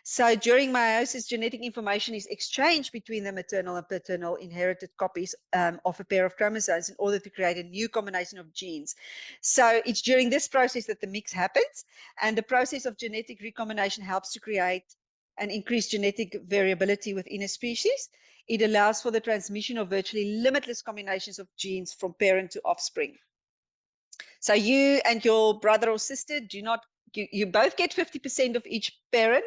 So during meiosis, genetic information is exchanged between the maternal and paternal inherited copies of a pair of chromosomes in order to create a new combination of genes. So it's during this process that the mix happens, and the process of genetic recombination helps to create and increase genetic variability within a species. It allows for the transmission of virtually limitless combinations of genes from parent to offspring. So you and your brother or sister you both get 50% of each parent,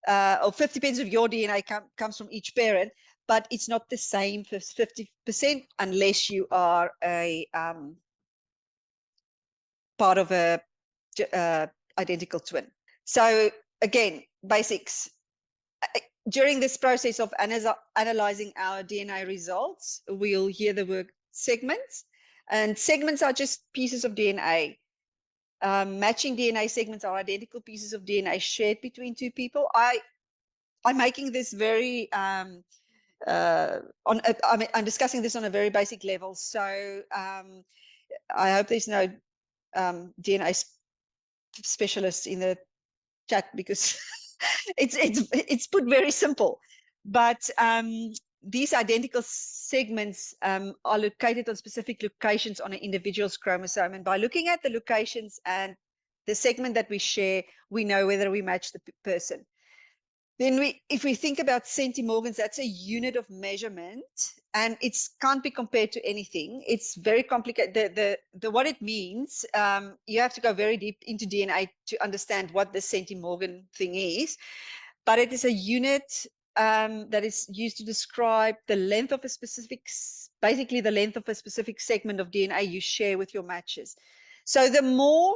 or 50% of your DNA comes from each parent, but it's not the same 50% unless you are a part of a identical twin. So again, basics. During this process of analyzing our DNA results, we'll hear the word segments. And segments are just pieces of DNA. Matching DNA segments are identical pieces of DNA shared between two people. I'm making this very I'm discussing this on a very basic level. So I hope there's no DNA specialists in the chat, because it's put very simple. But these identical segments are located on specific locations on an individual's chromosome. And by looking at the locations and the segment that we share, we know whether we match the person. Then if we think about centimorgans, that's a unit of measurement, and it can't be compared to anything. It's very complicated. What it means, you have to go very deep into DNA to understand what the centimorgan thing is, but it is a unit that is used to describe the length of a specific, basically the length of a specific segment of DNA you share with your matches. So the more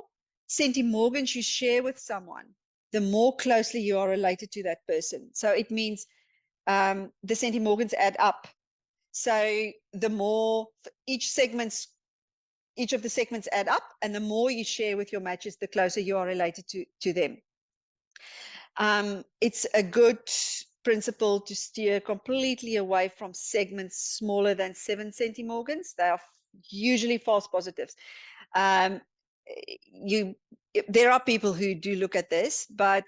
centimorgans you share with someone, the more closely you are related to that person. So it means the centimorgans add up. So the more each of the segments add up, and the more you share with your matches, the closer you are related to them. It's a good principle to steer completely away from segments smaller than 7 centimorgans. They are usually false positives. There are people who do look at this, but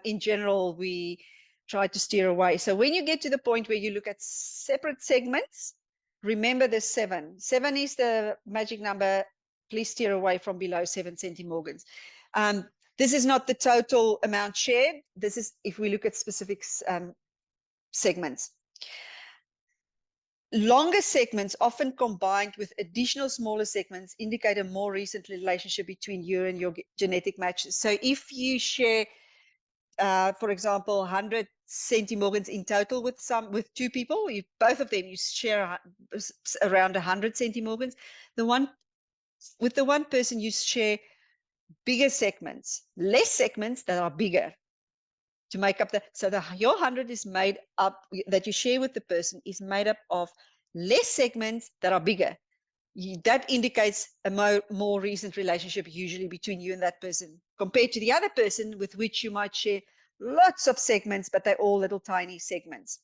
in general, we try to steer away. So when you get to the point where you look at separate segments, remember the 7. 7 is the magic number. Please steer away from below 7 centimorgans. This is not the total amount shared. This is if we look at specific segments. Longer segments, often combined with additional smaller segments, indicate a more recent relationship between you and your genetic matches. So if you share, for example, 100 centimorgans in total with two people, both of them you share around 100 centimorgans. With the one person you share bigger segments, less segments that are bigger, to make up your 100 is made up, that you share with the person, is made up of less segments that are bigger. That indicates a more recent relationship, usually between you and that person, compared to the other person with which you might share lots of segments, but they're all little tiny segments.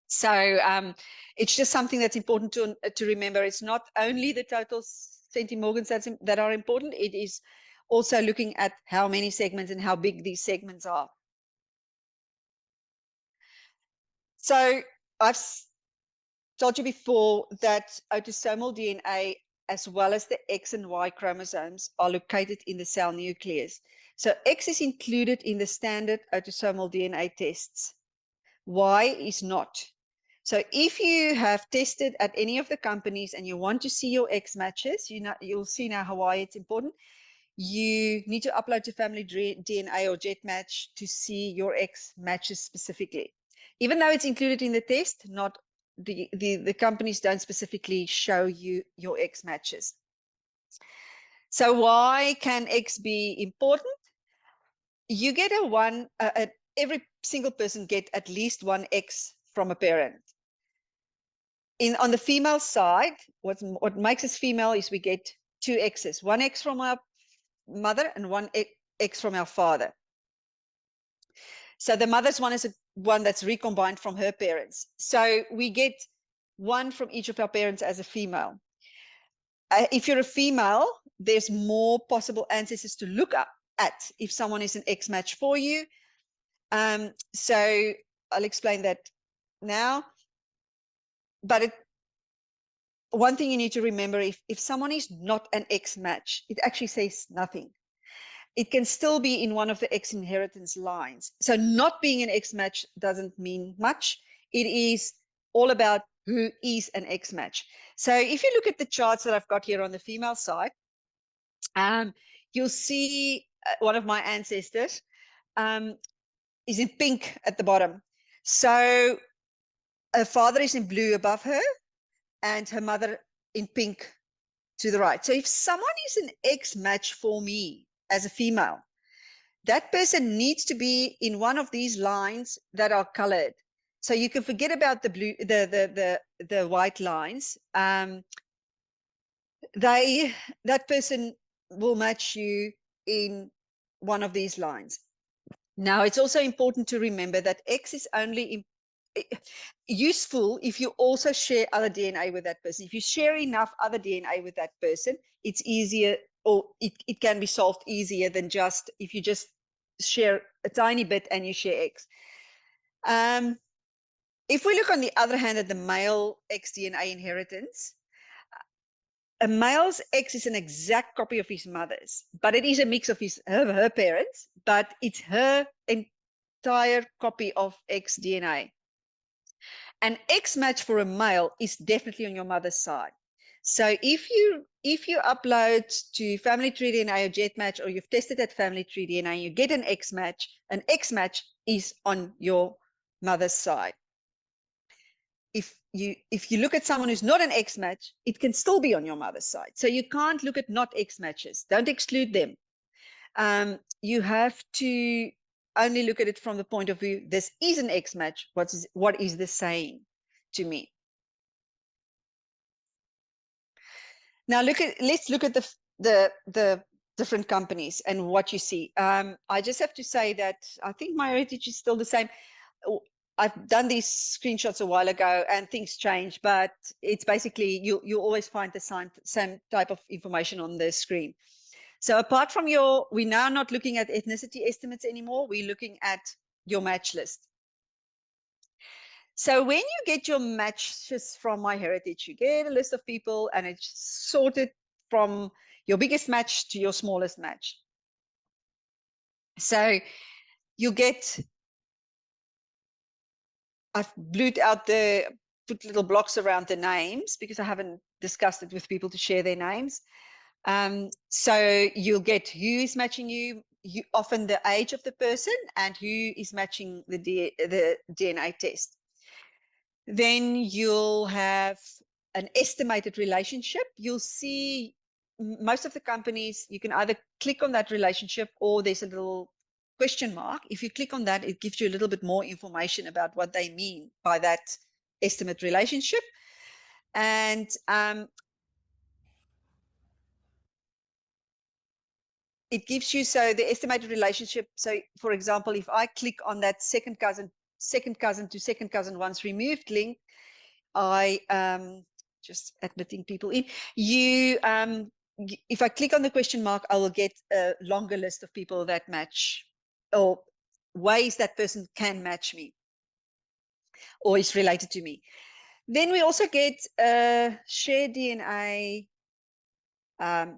So it's just something that's important to remember. It's not only the total centimorgans that are important, it is also looking at how many segments and how big these segments are. So I've told you before that autosomal DNA, as well as the X and Y chromosomes, are located in the cell nucleus. So X is included in the standard autosomal DNA tests. Y is not. So if you have tested at any of the companies and you want to see your X matches, you'll see now why it's important. You need to upload to FamilyTreeDNA or GedMatch to see your X matches specifically. Even though it's included in the test, not the companies don't specifically show you your X matches. So why can X be important? You get every single person get at least one X from a parent. On the female side, what makes us female is we get 2 X's, 1 X from our mother and 1 X from our father. So the mother's one is one that's recombined from her parents. So we get 1 from each of our parents as a female. If you're a female, there's more possible ancestors to look at if someone is an X match for you. So I'll explain that now. But one thing you need to remember, if someone is not an X match, it actually says nothing. It can still be in one of the X inheritance lines. So not being an X match doesn't mean much. It is all about who is an X match. So if you look at the charts that I've got here on the female side, you'll see one of my ancestors is in pink at the bottom. So her father is in blue above her and her mother in pink to the right. So if someone is an X match for me as a female, that person needs to be in one of these lines that are colored. So you can forget about the blue, the white lines. that person will match you in one of these lines. Now, it's also important to remember that X is only useful if you also share other DNA with that person. If you share enough other DNA with that person, it's easier, or it can be solved easier than just if you just share a tiny bit and you share X. If we look on the other hand at the male X DNA inheritance, a male's X is an exact copy of his mother's, but it is a mix of her parents, but it's her entire copy of X DNA. An X match for a male is definitely on your mother's side. So if you upload to FamilyTreeDNA or GedMatch, or you've tested at FamilyTreeDNA, you get an X match is on your mother's side. If you look at someone who's not an X match, it can still be on your mother's side. So you can't look at not X matches. Don't exclude them. You have to only look at it from the point of view, this is an X match. What is this saying to me? Now let's look at the different companies and what you see. I just have to say that I think MyHeritage is still the same. I've done these screenshots a while ago and things change, but it's basically, you always find the same type of information on the screen. So apart from we're now not looking at ethnicity estimates anymore. We're looking at your match list. So when you get your matches from MyHeritage, you get a list of people and it's sorted from your biggest match to your smallest match. So you get, I've blued out put little blocks around the names because I haven't discussed it with people to share their names. So you'll get who is matching you, often the age of the person, and who is matching the DNA test. Then you'll have an estimated relationship. You'll see most of the companies, you can either click on that relationship or there's a little question mark. If you click on that, it gives you a little bit more information about what they mean by that estimate relationship. And it gives you, so the estimated relationship. So for example, if I click on that second cousin to second cousin once removed link, I just admitting people in, if I click on the question mark, I will get a longer list of people that match, or ways that person can match me or is related to me. Then we also get shared DNA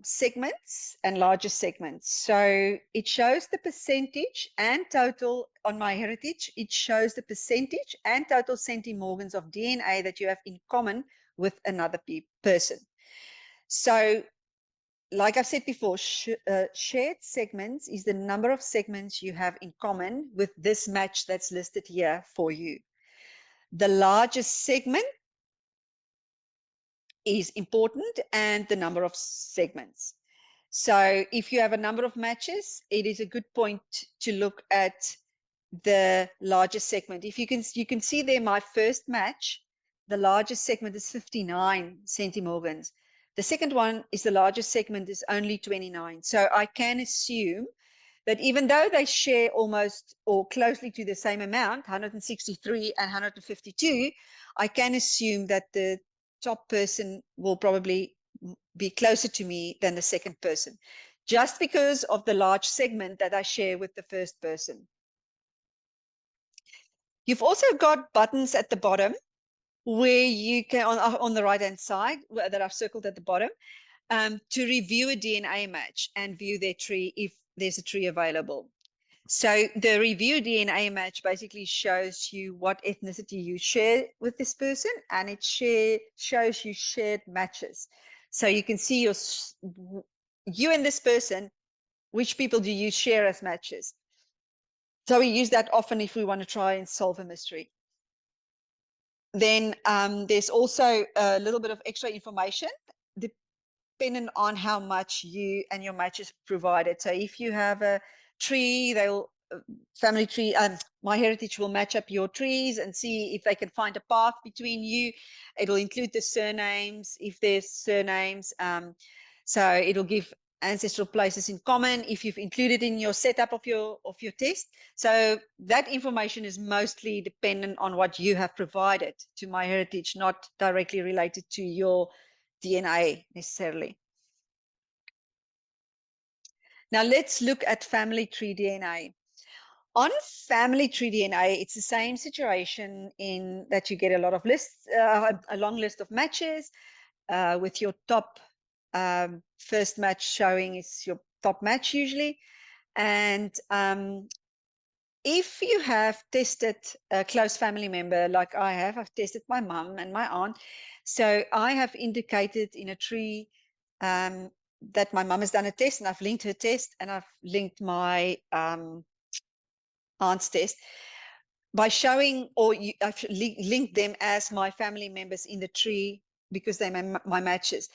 segments and larger segments. So it shows the percentage and total on MyHeritage. It shows the percentage and total centimorgans of DNA that you have in common with another person. So like I've said before, shared segments is the number of segments you have in common with this match that's listed here for you. The largest segment is important, and the number of segments. So if you have a number of matches, it is a good point to look at the largest segment. If you can see there, my first match, the largest segment is 59 centimorgans. The second one is the largest segment is only 29. So I can assume that even though they share almost or closely to the same amount, 163 and 152, I can assume that the top person will probably be closer to me than the second person, just because of the large segment that I share with the first person. You've also got buttons at the bottom where you can, on the right hand side, that I've circled at the bottom, to review a DNA match and view their tree if there's a tree available. So the review DNA match basically shows you what ethnicity you share with this person, and it shows you shared matches. So you can see you and this person, which people do you share as matches? So we use that often if we want to try and solve a mystery. Then there's also a little bit of extra information depending on how much you and your matches provided. So if you have a tree, they'll family tree, MyHeritage will match up your trees and see if they can find a path between you. It'll include the surnames, if there's surnames. So it'll give ancestral places in common if you've included in your setup of your test. So that information is mostly dependent on what you have provided to MyHeritage, not directly related to your DNA necessarily. Now let's look at FamilyTreeDNA. On FamilyTreeDNA, it's the same situation in that you get a lot of lists, a long list of matches with your top first match showing is your top match usually. And if you have tested a close family member like I have, I've tested my mum and my aunt. So I have indicated in a tree that my mum has done a test, and I've linked her test, and I've linked my aunt's test by showing, or I've linked them as my family members in the tree because they're my matches.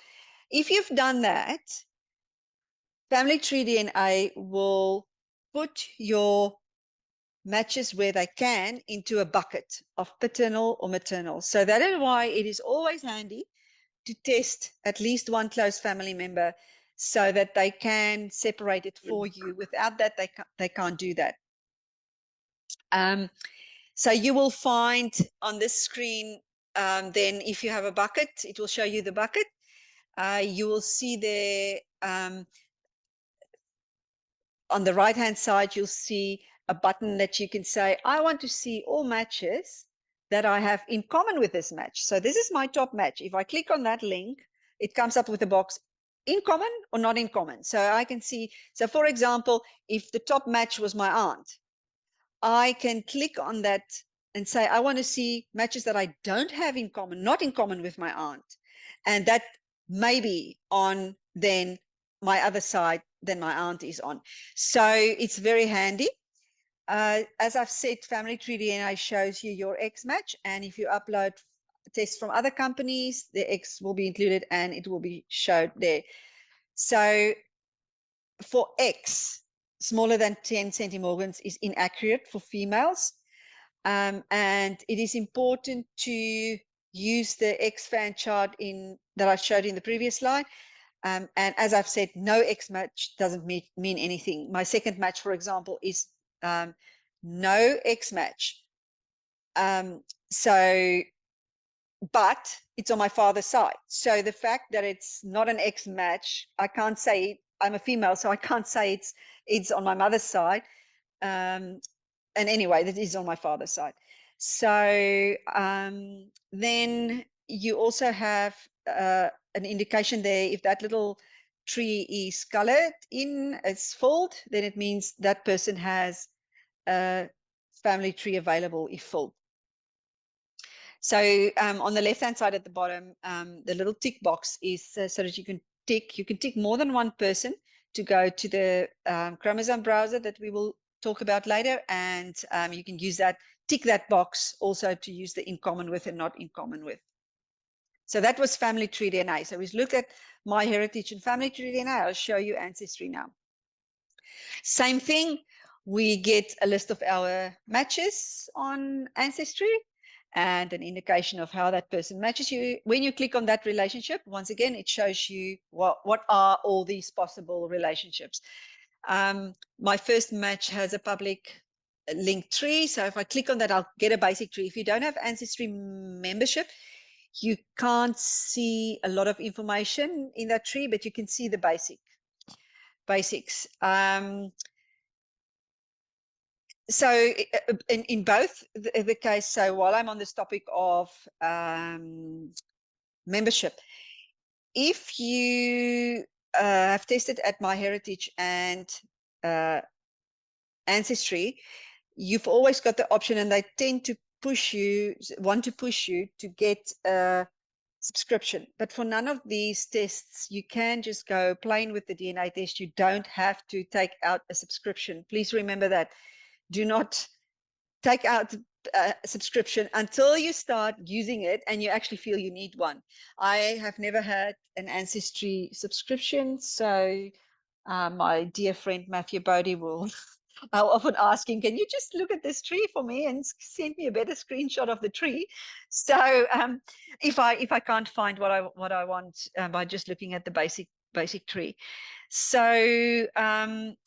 If you've done that, FamilyTreeDNA will put your matches where they can into a bucket of paternal or maternal. So that is why it is always handy to test at least one close family member so that they can separate it for you. Without that, they can't do that. So you will find on this screen, then if you have a bucket, it will show you the bucket. You will see there on the right-hand side, you'll see a button that you can say, I want to see all matches that I have in common with this match. So this is my top match. If I click on that link, it comes up with a box in common or not in common. So I can see, so for example, if the top match was my aunt, I can click on that and say, I want to see matches that I don't have in common, not in common with my aunt. And that may be on then my other side than my aunt is on. So it's very handy. As I've said, FamilyTreeDNA shows you your X match. And if you upload tests from other companies, the X will be included and it will be showed there. So for X, smaller than 10 centimorgans is inaccurate for females. And it is important to use the X-fan chart that I showed in the previous slide. And as I've said, no X match doesn't mean anything. My second match, for example, is no X match. But it's on my father's side. So the fact that it's not an X match, I can't say, I'm a female, so I can't say it's on my mother's side. And anyway, that is on my father's side. So then you also have an indication there, if that little tree is colored in, it's filled, then it means that person has a family tree available if filled. So on the left-hand side at the bottom, the little tick box is so that you can tick more than one person to go to the chromosome browser that we will talk about later, and you can use that, tick that box also to use the in common with and not in common with. So that was FamilyTreeDNA. So we look at MyHeritage and FamilyTreeDNA. I'll show you Ancestry now. Same thing, we get a list of our matches on Ancestry and an indication of how that person matches you. When you click on that relationship, once again, it shows you what are all these possible relationships. My first match has a public link tree. So if I click on that, I'll get a basic tree. If you don't have Ancestry membership, you can't see a lot of information in that tree, but you can see the basics. So in both the case, so while I'm on this topic of membership, if you have tested at MyHeritage and Ancestry, you've always got the option, and they tend to want to push you to get a subscription. But for none of these tests, you can just go plain with the DNA test. You don't have to take out a subscription. Please remember that. Do not take out a subscription until you start using it and you actually feel you need one. I have never had an Ancestry subscription, so my dear friend Matthew Bodie will I'll often ask him, can you just look at this tree for me and send me a better screenshot of the tree? So if I can't find what I want by just looking at the basic tree. So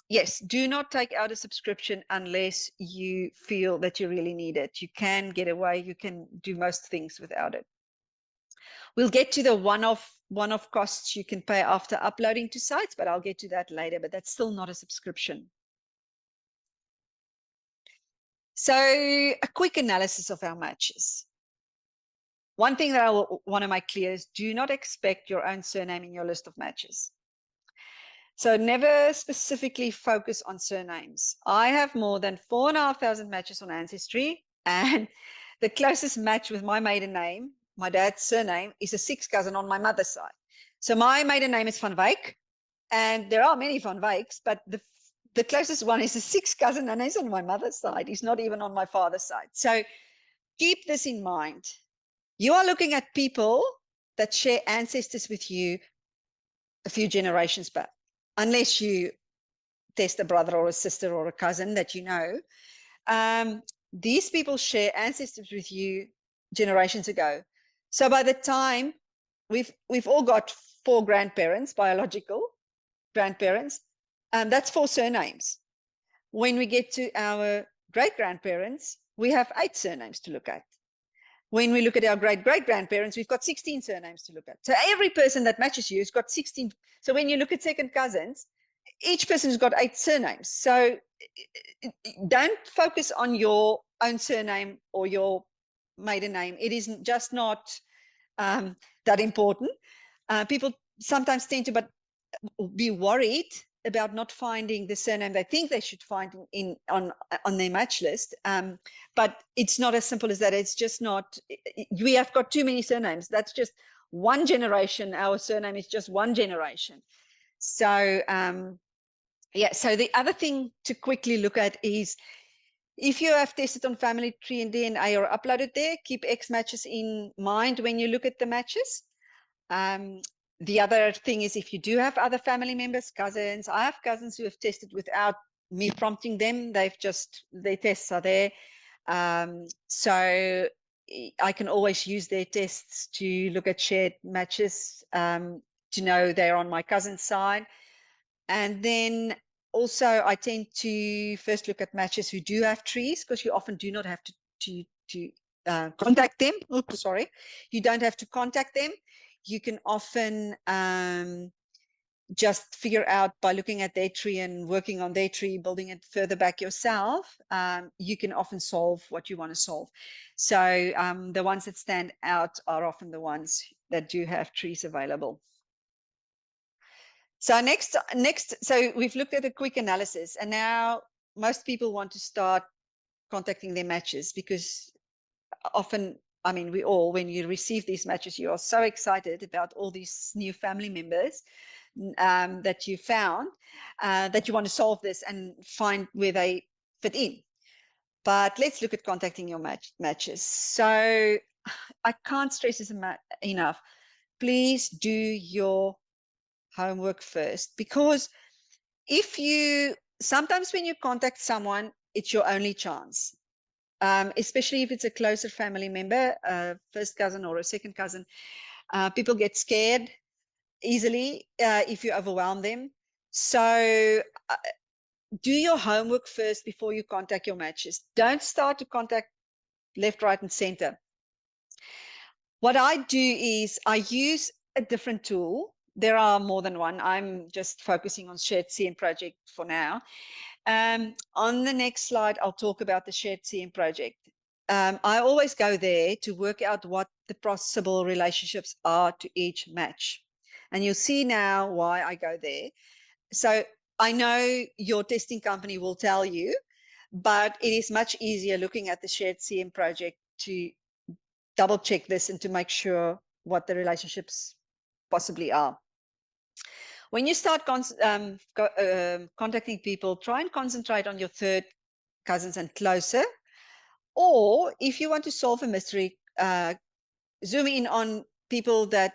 yes, do not take out a subscription unless you feel that you really need it. You can get away, you can do most things without it. We'll get to the one-off costs you can pay after uploading to sites, but I'll get to that later, but that's still not a subscription. So a quick analysis of our matches. One thing that I want to make clear is do not expect your own surname in your list of matches. So never specifically focus on surnames. I have more than 4,500 matches on Ancestry, and the closest match with my maiden name, my dad's surname, is a sixth cousin on my mother's side. So my maiden name is Van Wyk, and there are many Van Wyks, but the closest one is a sixth cousin, and he's on my mother's side. He's not even on my father's side. So keep this in mind. You are looking at people that share ancestors with you a few generations back, unless you test a brother or a sister or a cousin that you know. These people share ancestors with you generations ago. So by the time we've all got 4 grandparents, biological grandparents, that's 4 surnames. When we get to our great-grandparents, we have 8 surnames to look at. When we look at our great-great-grandparents, we've got 16 surnames to look at. So every person that matches you has got 16. So when you look at second cousins, each person's got 8 surnames. So don't focus on your own surname or your maiden name. It isn't just not that important. People sometimes tend to be worried about not finding the surname they think they should find on their match list. But it's not as simple as that. It's just not, we have got too many surnames. That's just one generation. Our surname is just one generation. So yeah, so the other thing to quickly look at is if you have tested on FamilyTreeDNA or uploaded there, keep X matches in mind when you look at the matches. The other thing is if you do have other family members, cousins, I have cousins who have tested without me prompting them. Their tests are there. So I can always use their tests to look at shared matches to know they're on my cousin's side. And then also I tend to first look at matches who do have trees, because you often do not have to contact them. Oops, sorry. You don't have to contact them. You can often just figure out by looking at their tree and working on their tree, building it further back yourself. You can often solve what you want to solve. So the ones that stand out are often the ones that do have trees available. So next, so we've looked at a quick analysis, and now most people want to start contacting their matches, because often, I mean, we all, when you receive these matches, you are so excited about all these new family members that you found, that you want to solve this and find where they fit in. But let's look at contacting your matches. So I can't stress this enough. Please do your homework first, because sometimes when you contact someone, it's your only chance, especially if it's a closer family member, a first cousin or a second cousin. People get scared easily if you overwhelm them. So do your homework first before you contact your matches. Don't start to contact left, right, and center. What I do is I use a different tool. There are more than one. I'm just focusing on Shared CM project for now. On the next slide, I'll talk about the Shared CM project. I always go there to work out what the possible relationships are to each match. And you'll see now why I go there. So I know your testing company will tell you, but it is much easier looking at the Shared CM project to double check this and to make sure what the relationships possibly are. When you start contacting people, try and concentrate on your third cousins and closer. Or if you want to solve a mystery, zoom in on people that,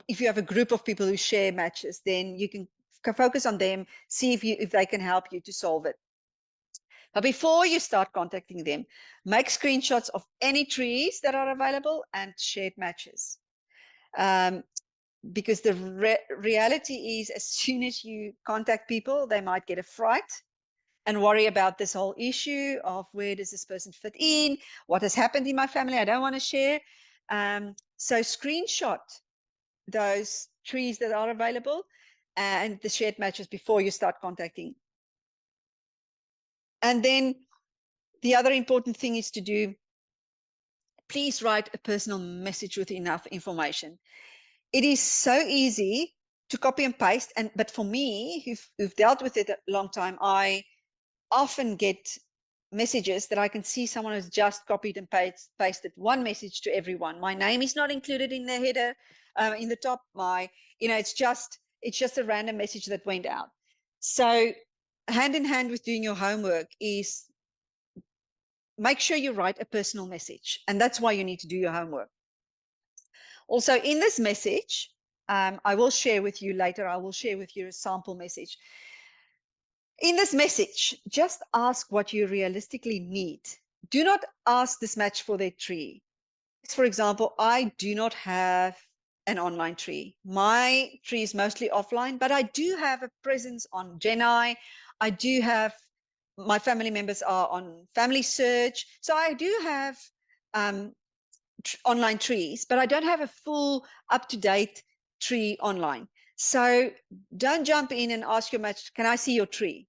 if you have a group of people who share matches, then you can focus on them, see if they can help you to solve it. But before you start contacting them, make screenshots of any trees that are available and shared matches. Because the reality is, as soon as you contact people, they might get a fright and worry about this whole issue of where does this person fit in, what has happened in my family, I don't want to share. So screenshot those trees that are available and the shared matches before you start contacting. And then the other important thing is to do, please write a personal message with enough information. It is so easy to copy and paste, but for me, who've dealt with it a long time, I often get messages that I can see someone has just copied and pasted one message to everyone. My name is not included in the header, in the top. It's just a random message that went out. So hand in hand with doing your homework is make sure you write a personal message, and that's why you need to do your homework. Also, in this message, I will share with you later, I will share with you a sample message. In this message, just ask what you realistically need. Do not ask this match for their tree. For example, I do not have an online tree. My tree is mostly offline, but I do have a presence on GenAI. I do have, my family members are on Family Search. So I do have online trees, but I don't have a full up-to-date tree online. So don't jump in and ask your match, can I see your tree?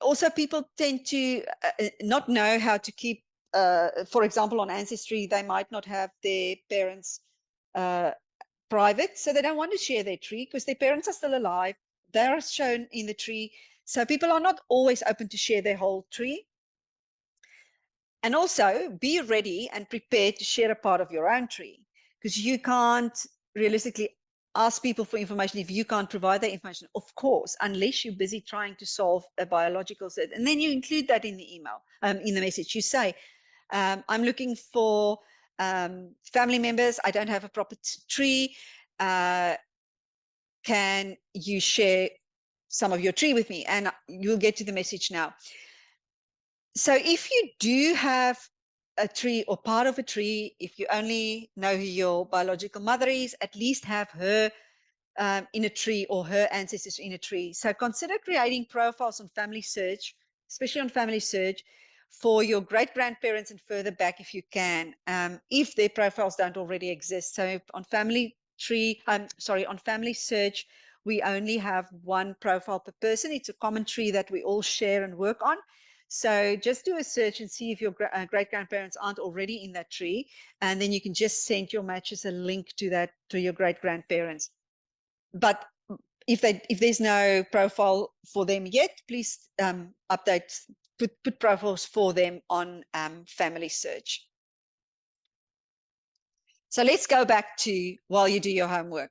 Also, people tend to not know how to keep, for example, on Ancestry, they might not have their parents private, so they don't want to share their tree because their parents are still alive. They're shown in the tree. So people are not always open to share their whole tree. And also be ready and prepared to share a part of your own tree, because you can't realistically ask people for information if you can't provide that information, of course, unless you're busy trying to solve a biological set. And then you include that in the email, in the message. You say, I'm looking for family members. I don't have a proper tree. Can you share some of your tree with me? And you'll get to the message now. So if you do have a tree or part of a tree, if you only know who your biological mother is, at least have her in a tree or her ancestors in a tree. So consider creating profiles on Family Search, especially on Family Search, for your great-grandparents and further back if you can, if their profiles don't already exist. So on Family Search, we only have one profile per person. It's a common tree that we all share and work on. So just do a search and see if your great-grandparents aren't already in that tree, and then you can just send your matches a link to that, to your great-grandparents. But if there's no profile for them yet, please put profiles for them on Family Search. So let's go back to while you do your homework.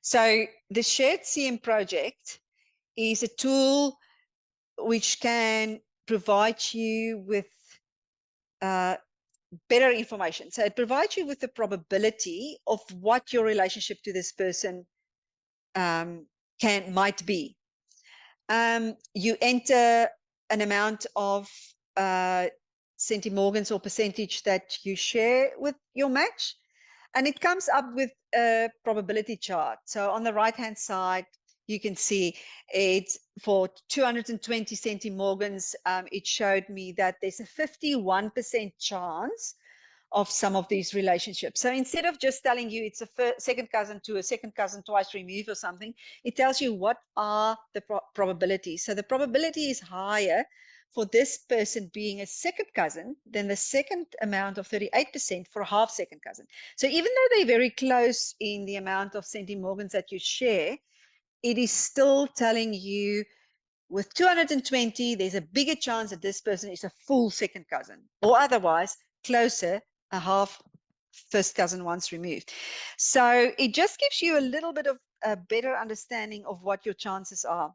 So the Shared CM project is a tool which can provide you with better information. So it provides you with the probability of what your relationship to this person might be. You enter an amount of centimorgans or percentage that you share with your match, and it comes up with a probability chart. So on the right-hand side, you can see it's for 220 centimorgans. It showed me that there's a 51% chance of some of these relationships. So instead of just telling you it's a second cousin to a second cousin twice removed or something, it tells you what are the probabilities. So the probability is higher for this person being a second cousin than the second amount of 38% for a half second cousin. So even though they're very close in the amount of centimorgans that you share, it is still telling you with 220, there's a bigger chance that this person is a full second cousin, or otherwise closer, a half first cousin once removed. So it just gives you a little bit of a better understanding of what your chances are.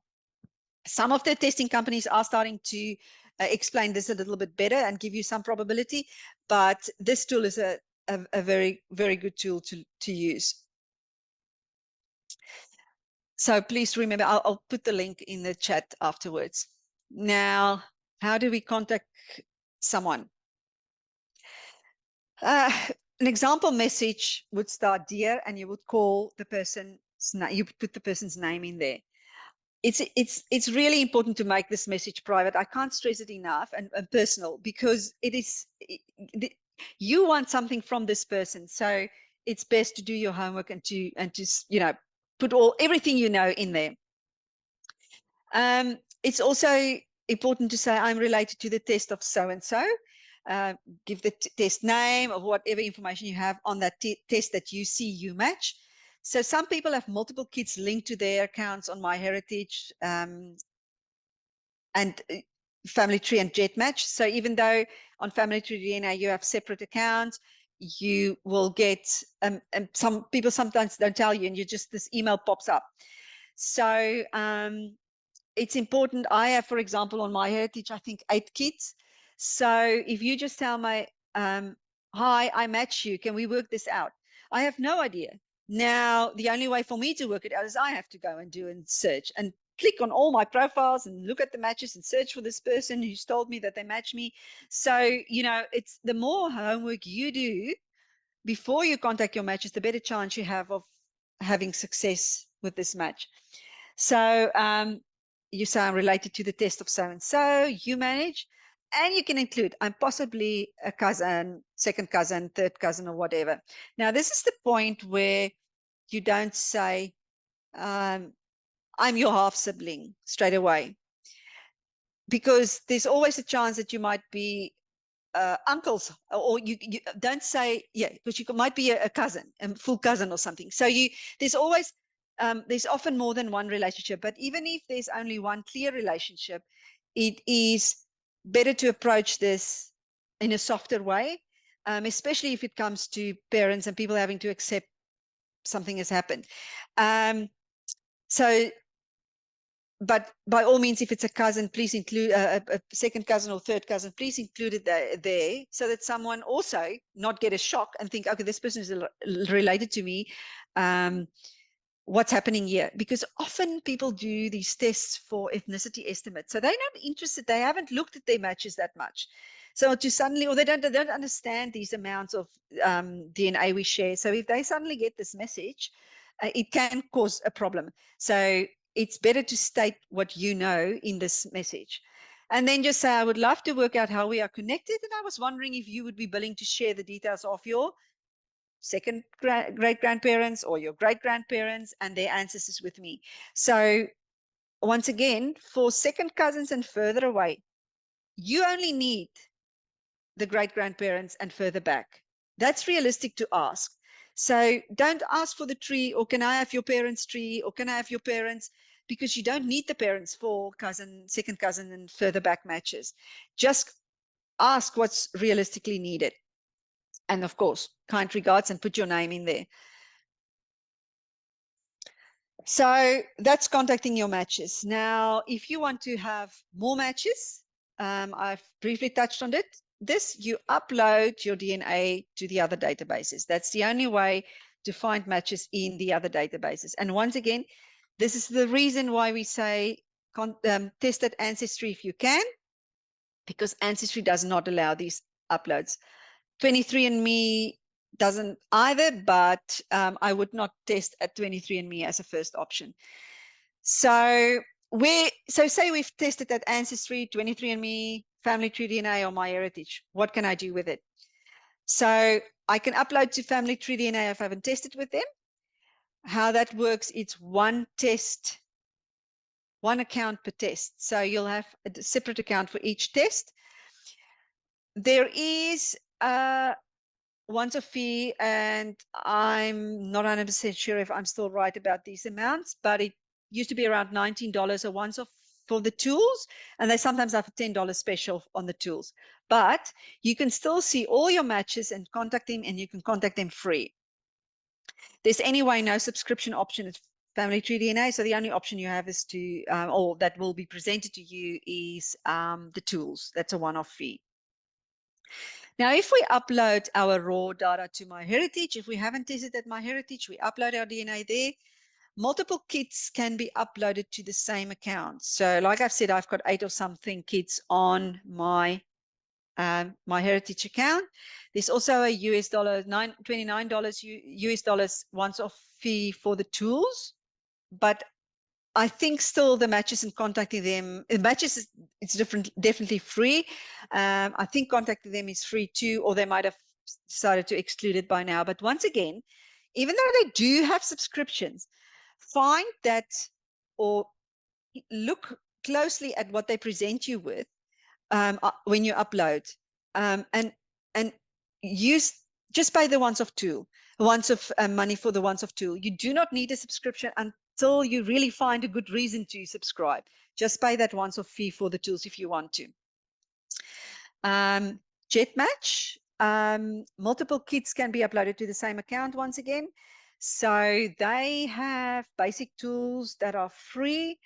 Some of the testing companies are starting to explain this a little bit better and give you some probability, but this tool is a very, very good tool to use. So please remember, I'll put the link in the chat afterwards. Now, how do we contact someone? An example message would start dear, and you would call the person's name. You put the person's name in there. It's really important to make this message private. I can't stress it enough, and personal, because you want something from this person. So it's best to do your homework and to put everything you know in there. It's also important to say I'm related to the test of so and so. Give the test name or whatever information you have on that test that you see you match. So some people have multiple kids linked to their accounts on MyHeritage and FamilyTree and GedMatch. So even though on FamilyTreeDNA you have separate accounts, you will get, and some people sometimes don't tell you, and this email pops up. So it's important. I have, for example, on MyHeritage, I think 8 kids. So if you just tell me, hi, I match you, can we work this out? I have no idea. Now, the only way for me to work it out is I have to go and do and search and click on all my profiles and look at the matches and search for this person who's told me that they match me. So, it's the more homework you do before you contact your matches, the better chance you have of having success with this match. So you say I'm related to the test of so-and-so, you manage, and you can include I'm possibly a cousin, second cousin, third cousin, or whatever. Now, this is the point where you don't say, I'm your half sibling straight away, because there's always a chance that you might be uncles, or you don't say, because you might be a cousin, a full cousin or something. So there's always, there's often more than one relationship, but even if there's only one clear relationship, it is better to approach this in a softer way, especially if it comes to parents and people having to accept something has happened. But by all means, if it's a cousin, please include a second cousin or third cousin, please include it there so that someone also not get a shock and think, okay, this person is related to me. What's happening here? Because often people do these tests for ethnicity estimates. So they're not interested. They haven't looked at their matches that much. So to suddenly, or they don't understand these amounts of DNA we share. So if they suddenly get this message, it can cause a problem. So it's better to state what you know in this message. And then just say, I would love to work out how we are connected. And I was wondering if you would be willing to share the details of your second great-grandparents or your great-grandparents and their ancestors with me. So once again, for second cousins and further away, you only need the great-grandparents and further back. That's realistic to ask. So don't ask for the tree, or can I have your parents' tree, or can I have your parents, because you don't need the parents for cousin, second cousin, and further back matches. Just ask what's realistically needed. And of course, kind regards, and put your name in there. So that's contacting your matches. Now, if you want to have more matches, I've briefly touched on it. You upload your DNA to the other databases. That's the only way to find matches in the other databases. And once again, this is the reason why we say test at Ancestry if you can, because Ancestry does not allow these uploads. 23andMe doesn't either, but I would not test at 23andMe as a first option. So say we've tested at Ancestry, 23andMe, FamilyTreeDNA, or MyHeritage. What can I do with it? So I can upload to FamilyTreeDNA if I haven't tested with them. How that works, it's one test, one account per test. So you'll have a separate account for each test. There is once-off fee, and I'm not 100% sure if I'm still right about these amounts, but it used to be around $19 a once-off for the tools, and they sometimes have a $10 special on the tools. But you can still see all your matches and contact them, and you can contact them free. There's anyway no subscription option at FamilyTreeDNA, so the only option you have is to, or that will be presented to you, is the tools. That's a one-off fee. Now, if we upload our raw data to MyHeritage, if we haven't tested at MyHeritage, we upload our DNA there. multiple kits can be uploaded to the same account. So like I've said, I've got 8 or something kits on my MyHeritage account. There's also a US dollar, $29 US dollars once-off fee for the tools, but I think still the matches and contacting them, the matches it's definitely free. I think contacting them is free too, or they might have decided to exclude it by now. But once again, even though they do have subscriptions, find that or look closely at what they present you with when you upload, and use just pay the once-off money for the once-off tool. You do not need a subscription until you really find a good reason to subscribe. Just pay that once-off fee for the tools if you want to. GedMatch, multiple kits can be uploaded to the same account once again. So they have basic tools that are free,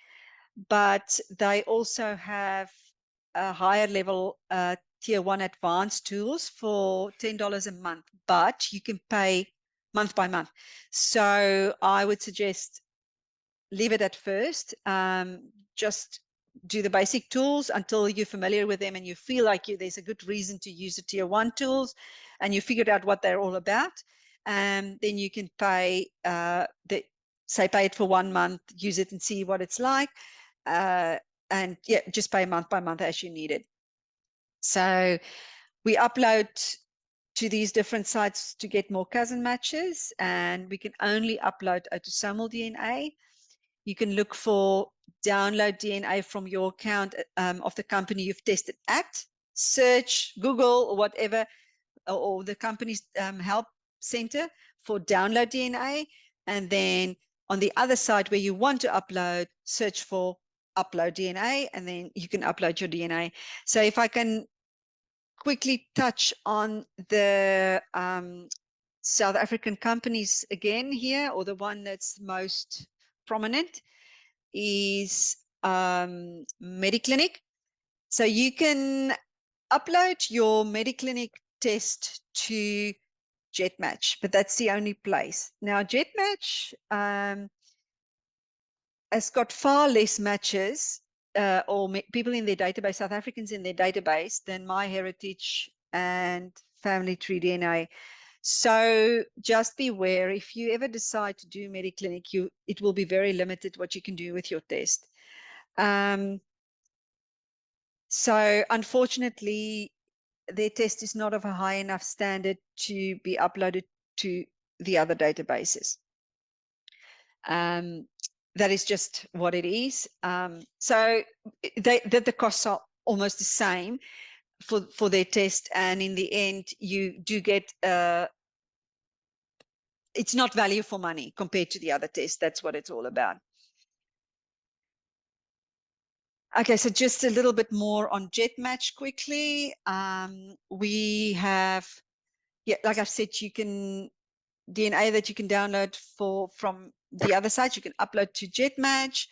but they also have a higher level tier 1 advanced tools for $10 a month, but you can pay month by month. So I would suggest leave it at first. Just do the basic tools until you're familiar with them and you feel like there's a good reason to use the tier 1 tools and you figured out what they're all about. And then you can pay, pay it for 1 month, use it and see what it's like. And yeah, just pay month by month as you need it. So we upload to these different sites to get more cousin matches, and we can only upload autosomal DNA. You can look for download DNA from your account of the company you've tested at, search Google or whatever, or the company's help center for download DNA, and then on the other side where you want to upload, search for upload DNA, and then you can upload your DNA. So if I can quickly touch on the South African companies again here, or the one that's most prominent is Mediclinic. So you can upload your Mediclinic test to GedMatch, but that's the only place. Now GedMatch has got far less matches or people in their database, South Africans in their database, than MyHeritage and FamilyTreeDNA. So just beware, if you ever decide to do Mediclinic, it will be very limited what you can do with your test. So unfortunately, their test is not of a high enough standard to be uploaded to the other databases. That is just what it is. So the costs are almost the same for their test, and in the end, you do get it's not value for money compared to the other tests. That's what it's all about. Okay, so just a little bit more on GedMatch quickly. We have, yeah, like I've said, you can DNA that you can download from the other site, you can upload to GedMatch,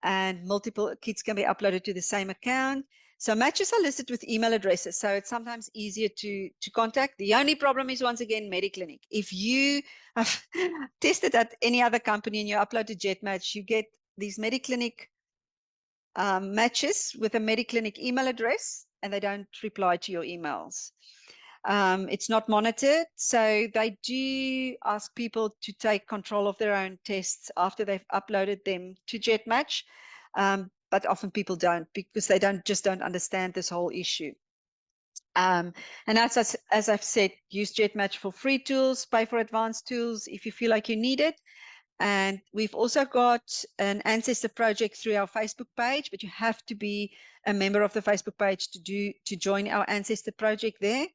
and multiple kits can be uploaded to the same account. So matches are listed with email addresses, so it's sometimes easier to contact. The only problem is, once again, Mediclinic. If you have tested at any other company and you upload to GedMatch, you get these Mediclinic matches with a Mediclinic email address, and they don't reply to your emails. It's not monitored, so they do ask people to take control of their own tests after they've uploaded them to GedMatch, but often people don't, because they don't understand this whole issue. And as I've said, use GedMatch for free tools, pay for advanced tools if you feel like you need it. And we've also got an Ancestor project through our Facebook page, but you have to be a member of the Facebook page to join our Ancestor project there.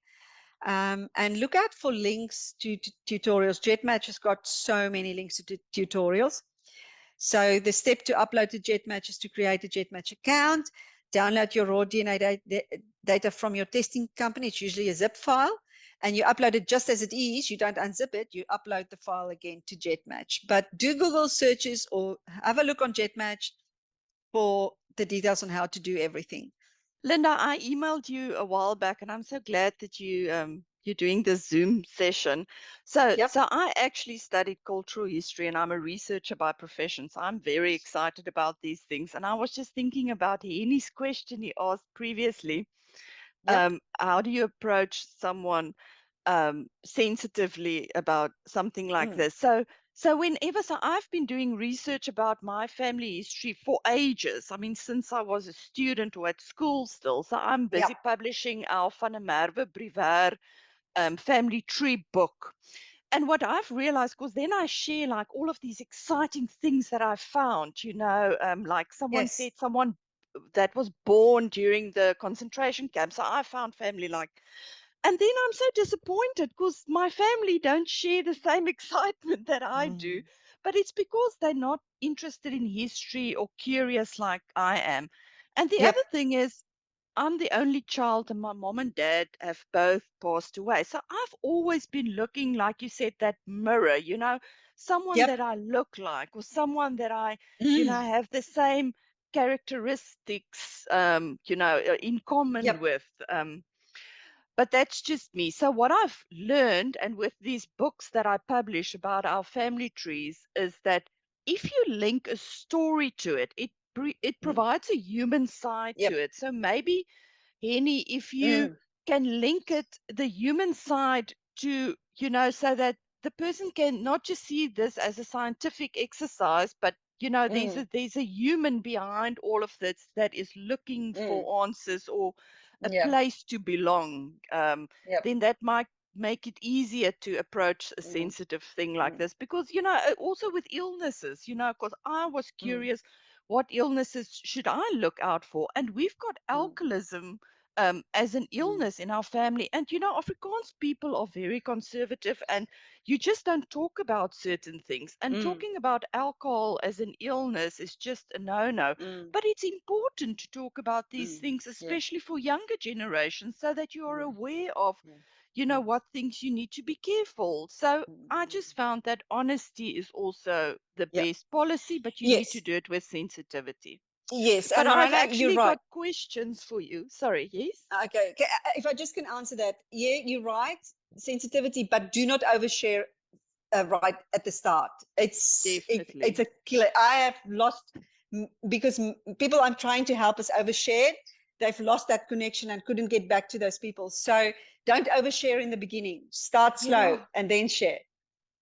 And look out for links to tutorials. GedMatch has got so many links to tutorials. So the step to upload to GedMatch is to create a GedMatch account, download your raw DNA data from your testing company. It's usually a zip file, and you upload it just as it is. You don't unzip it. You upload the file again to GedMatch. But do Google searches or have a look on GedMatch for the details on how to do everything. Linda, I emailed you a while back, and I'm so glad that you you're doing this Zoom session. So, Yep. so I actually studied cultural history, and I'm a researcher by profession. So I'm very excited about these things. And I was just thinking about Henny's question he asked previously. Yep. How do you approach someone sensitively about something like this? So whenever, so I've been doing research about my family history for ages. I mean, since I was a student or at school still. So I'm busy Yep. publishing our Van der Merwe Brivair family tree book. And what I've realized, because then I share like all of these exciting things that I found, like someone Yes. said someone that was born during the concentration camp. So I found family like, and then I'm so disappointed because my family don't share the same excitement that I do. But it's because they're not interested in history or curious like I am. And the Yep. other thing is, I'm the only child, and my mom and dad have both passed away. So I've always been looking, like you said, that mirror, someone Yep. that I look like, or someone that I, Mm. have the same characteristics, in common Yep. with. But that's just me. So what I've learned, and with these books that I publish about our family trees, is that if you link a story to it, it Mm. provides a human side Yep. to it. So maybe, Henny, if you Mm. can link it, the human side to, so that the person can not just see this as a scientific exercise, but Mm. there's a human behind all of this that is looking Mm. for answers or a Yeah. place to belong. Yep. Then that might make it easier to approach a Mm. sensitive thing like Mm. this. Because also with illnesses, because I was Mm. curious, what illnesses should I look out for? And we've got Mm. alcoholism as an illness in our family. And Afrikaans people are very conservative, and you just don't talk about certain things. And Mm. talking about alcohol as an illness is just a no-no. Mm. But it's important to talk about these Mm. things, Yeah. especially for younger generations, so that you are Yeah. aware of, Yeah. what things you need to be careful. So I just found that honesty is also the Yeah. best policy, but you need to Yes. do it with sensitivity. Yes. But And I've Miranda, you're actually right. got questions for you. Sorry, yes? Okay. If I just can answer that, yeah, you're right. Sensitivity, but do not overshare right at the start. It's Definitely. a killer. I have lost because people I'm trying to help is overshared. They've lost that connection and couldn't get back to those people. So don't overshare in the beginning. Start slow Yeah. and then share.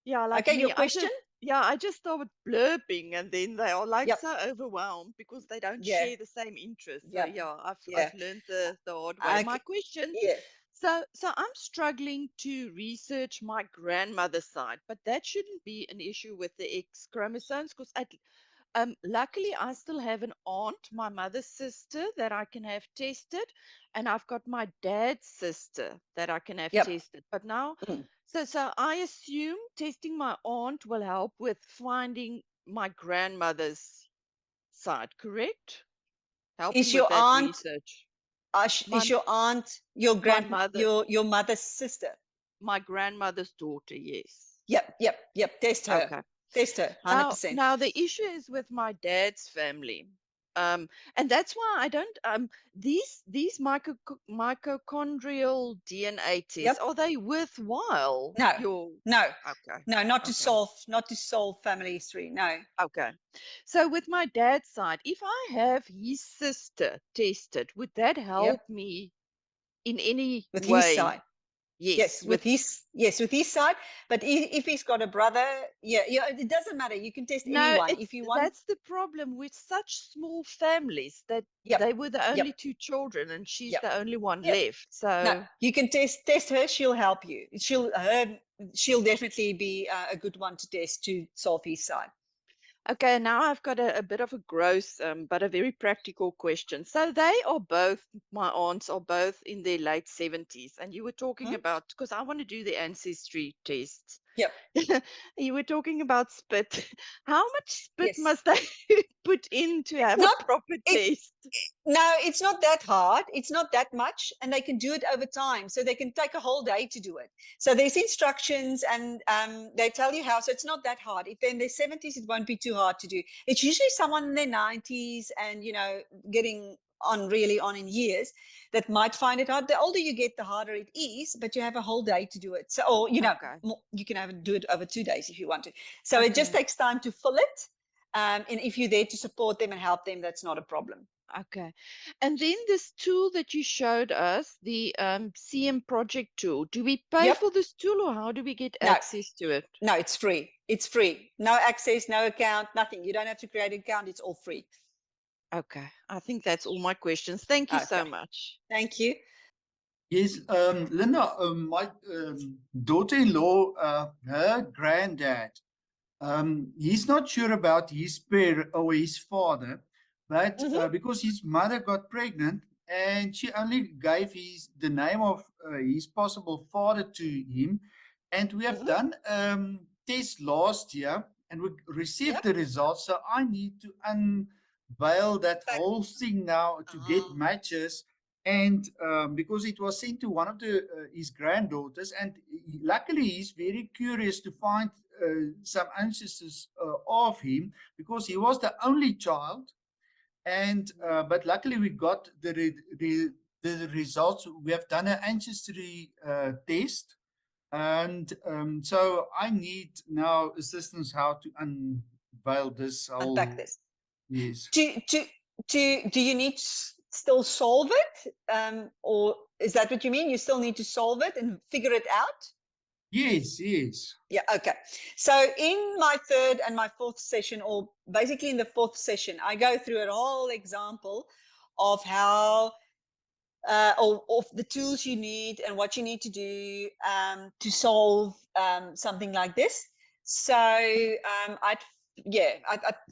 Yeah, like Okay, your me. question? I just started blurping, and then they are like Yep. so overwhelmed because they don't Yeah. share the same interests. So Yeah. yeah, Yeah. I've learned the hard way. My Okay. question, Yeah. so I'm struggling to research my grandmother's side, but that shouldn't be an issue with the X chromosomes because luckily, I still have an aunt, my mother's sister, that I can have tested, and I've got my dad's sister that I can have Yep. tested. But now, Mm. so I assume testing my aunt will help with finding my grandmother's side, correct? Helping Is with your that aunt research. is My your aunt your my mother, your mother's sister? my grandmother's daughter, yes. Yep. Test her. Okay. Test her. Now, 100%. now the issue is with my dad's family. And that's why I don't these mitochondrial DNA tests, Yep. are they worthwhile? No. Your No. Okay, No, okay, not to solve family history. No. okay. So with my dad's side, if I have his sister tested, would that Yep. help me in any With his way? side. Yes, Yes, with his side. But if he's got a brother, yeah, it doesn't matter. You can test no, anyone it's if you want. that's the problem with such small families that Yep. they were the only Yep. two children and she's Yep. the only one Yep. left. No, So, you can test her. She'll help you. She'll definitely be a good one to test to solve his side. okay, now I've got a bit of a gross, but a very practical question. So they are both, my aunts are both in their late 70s. And you were talking Hmm? about, because I want to do the ancestry tests. Yep. You were talking about spit. How much spit Yes. must they put in to have a Not proper it. test? No, it's not that hard. It's not that much, and they can do it over time. So they can take a whole day to do it. So there's instructions, and they tell you how. So it's not that hard. If they're in their 70s, it won't be too hard to do. It's usually someone in their 90s, and getting really on in years that might find it hard. The older you get, the harder it is, but you have a whole day to do it. So, or, you know, Okay. you can do it over 2 days if you want to. So it just takes time to fill it. And if you're there to support them and help them, that's not a problem. Okay. And then this tool that you showed us, the CM project tool, do we pay Yep. for this tool or how do we get No. access to it? No, it's free. It's free. No access, no account, nothing. You don't have to create an account. It's all free. Okay. I think that's all my questions. Thank you so Okay. much. Thank you. Yes, Linda, my daughter-in-law, her granddad, he's not sure about his parent or his father, but because his mother got pregnant and she only gave the name of his possible father to him, and we have done test last year and we received the results. So I need to unveil that whole thing now to get matches. And because it was sent to one of his granddaughters, and luckily he's very curious to find some ancestors of him because he was the only child. And but luckily we got the results. We have done an ancestry test, and so I need now assistance how to unveil this whole. Unpack this. Yes. Do you need to still solve it, or is that what you mean? You still need to solve it and figure it out? Yes, yes. Yeah, okay. So in my third and my fourth session, or basically in the fourth session, I go through a whole example of how, or of the tools you need and what you need to do to solve something like this. So I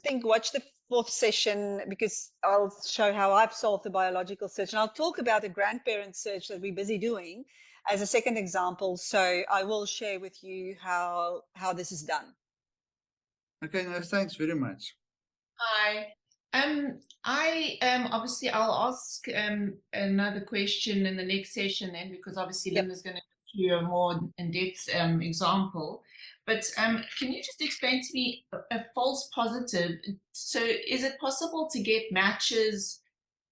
think watch the fourth session because I'll show how I've solved the biological search, and I'll talk about the grandparent search that we're busy doing as a second example. So I will share with you how this is done. Okay, no, thanks very much. Hi. Obviously I'll ask another question in the next session then, because obviously Linda's going to give you a more in-depth example. But can you just explain to me a false positive? So is it possible to get matches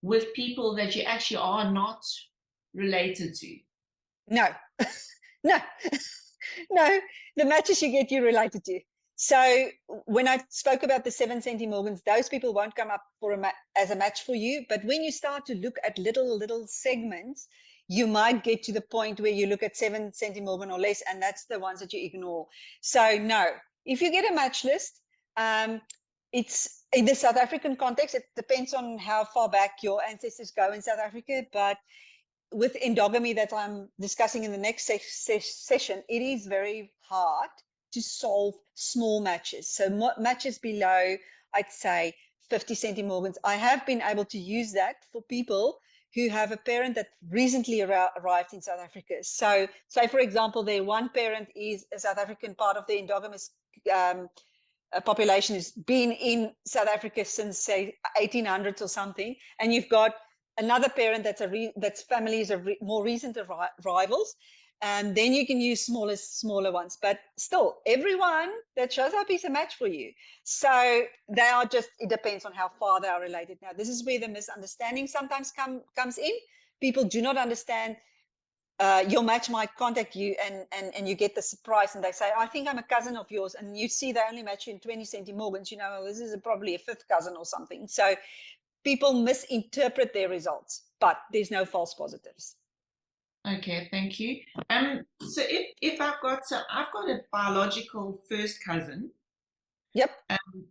with people that you actually are not related to? No, no, no. The matches you get, you're related to. So when I spoke about the 7 centimorgans, those people won't come up as a match for you. But when you start to look at little segments, you might get to the point where you look at 7 centimorgan or less, and that's the ones that you ignore. So no, if you get a match list, it's in the South African context. It depends on how far back your ancestors go in South Africa, but with endogamy that I'm discussing in the next session, it is very hard to solve small matches. So matches below, I'd say 50 centimorgans. I have been able to use that for people who have a parent that recently arrived in South Africa. So say, for example, their one parent is a South African, part of the endogamous population has been in South Africa since, say, 1800s or something, and you've got another parent that's families of more recent arrivals, and then you can use smaller ones. But still, everyone that shows up is a match for you. So they are just, it depends on how far they are related. Now, this is where the misunderstanding sometimes comes in. People do not understand. Your match might contact you and you get the surprise and they say, I think I'm a cousin of yours, and you see they only match you in 20 centimorgans, you know, this is probably a fifth cousin or something. So people misinterpret their results, but there's no false positives. Okay, thank you. So if I've got a biological first cousin. Yep.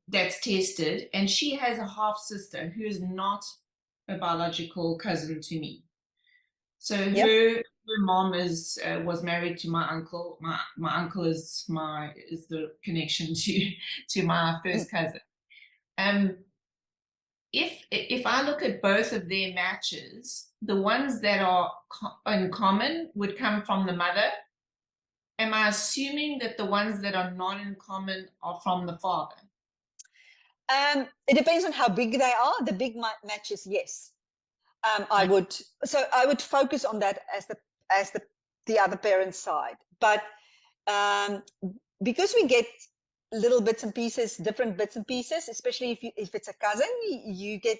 That's tested, and she has a half sister who is not a biological cousin to me. So her mom was married to my uncle. My uncle is the connection to my first cousin. If I look at both of their matches, the ones that are in common would come from the mother. Am I assuming that the ones that are not in common are from the father? It depends on how big they are. The big matches, yes. I would focus on that as the other parent's side. But because we get little bits and pieces, different bits and pieces, especially if it's a cousin, you get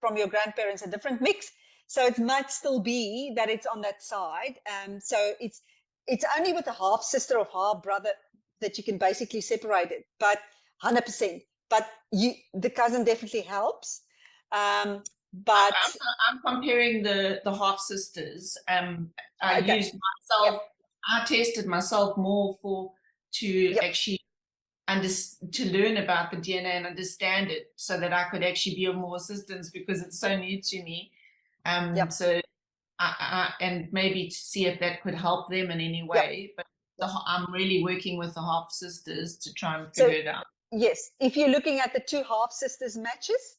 from your grandparents a different mix. So it might still be that it's on that side. So it's only with a half sister or half brother that you can basically separate it, but 100%. But the cousin definitely helps. But I'm comparing the half sisters. I Okay. used myself. I tested myself more to actually to learn about the DNA and understand it, so that I could actually be of more assistance, because it's so new to me. So and maybe to see if that could help them in any way. But I'm really working with the half sisters to try and figure it out. Yes, if you're looking at the two half sisters matches,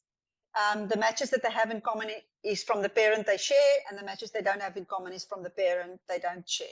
the matches that they have in common is from the parent they share, and the matches they don't have in common is from the parent they don't share.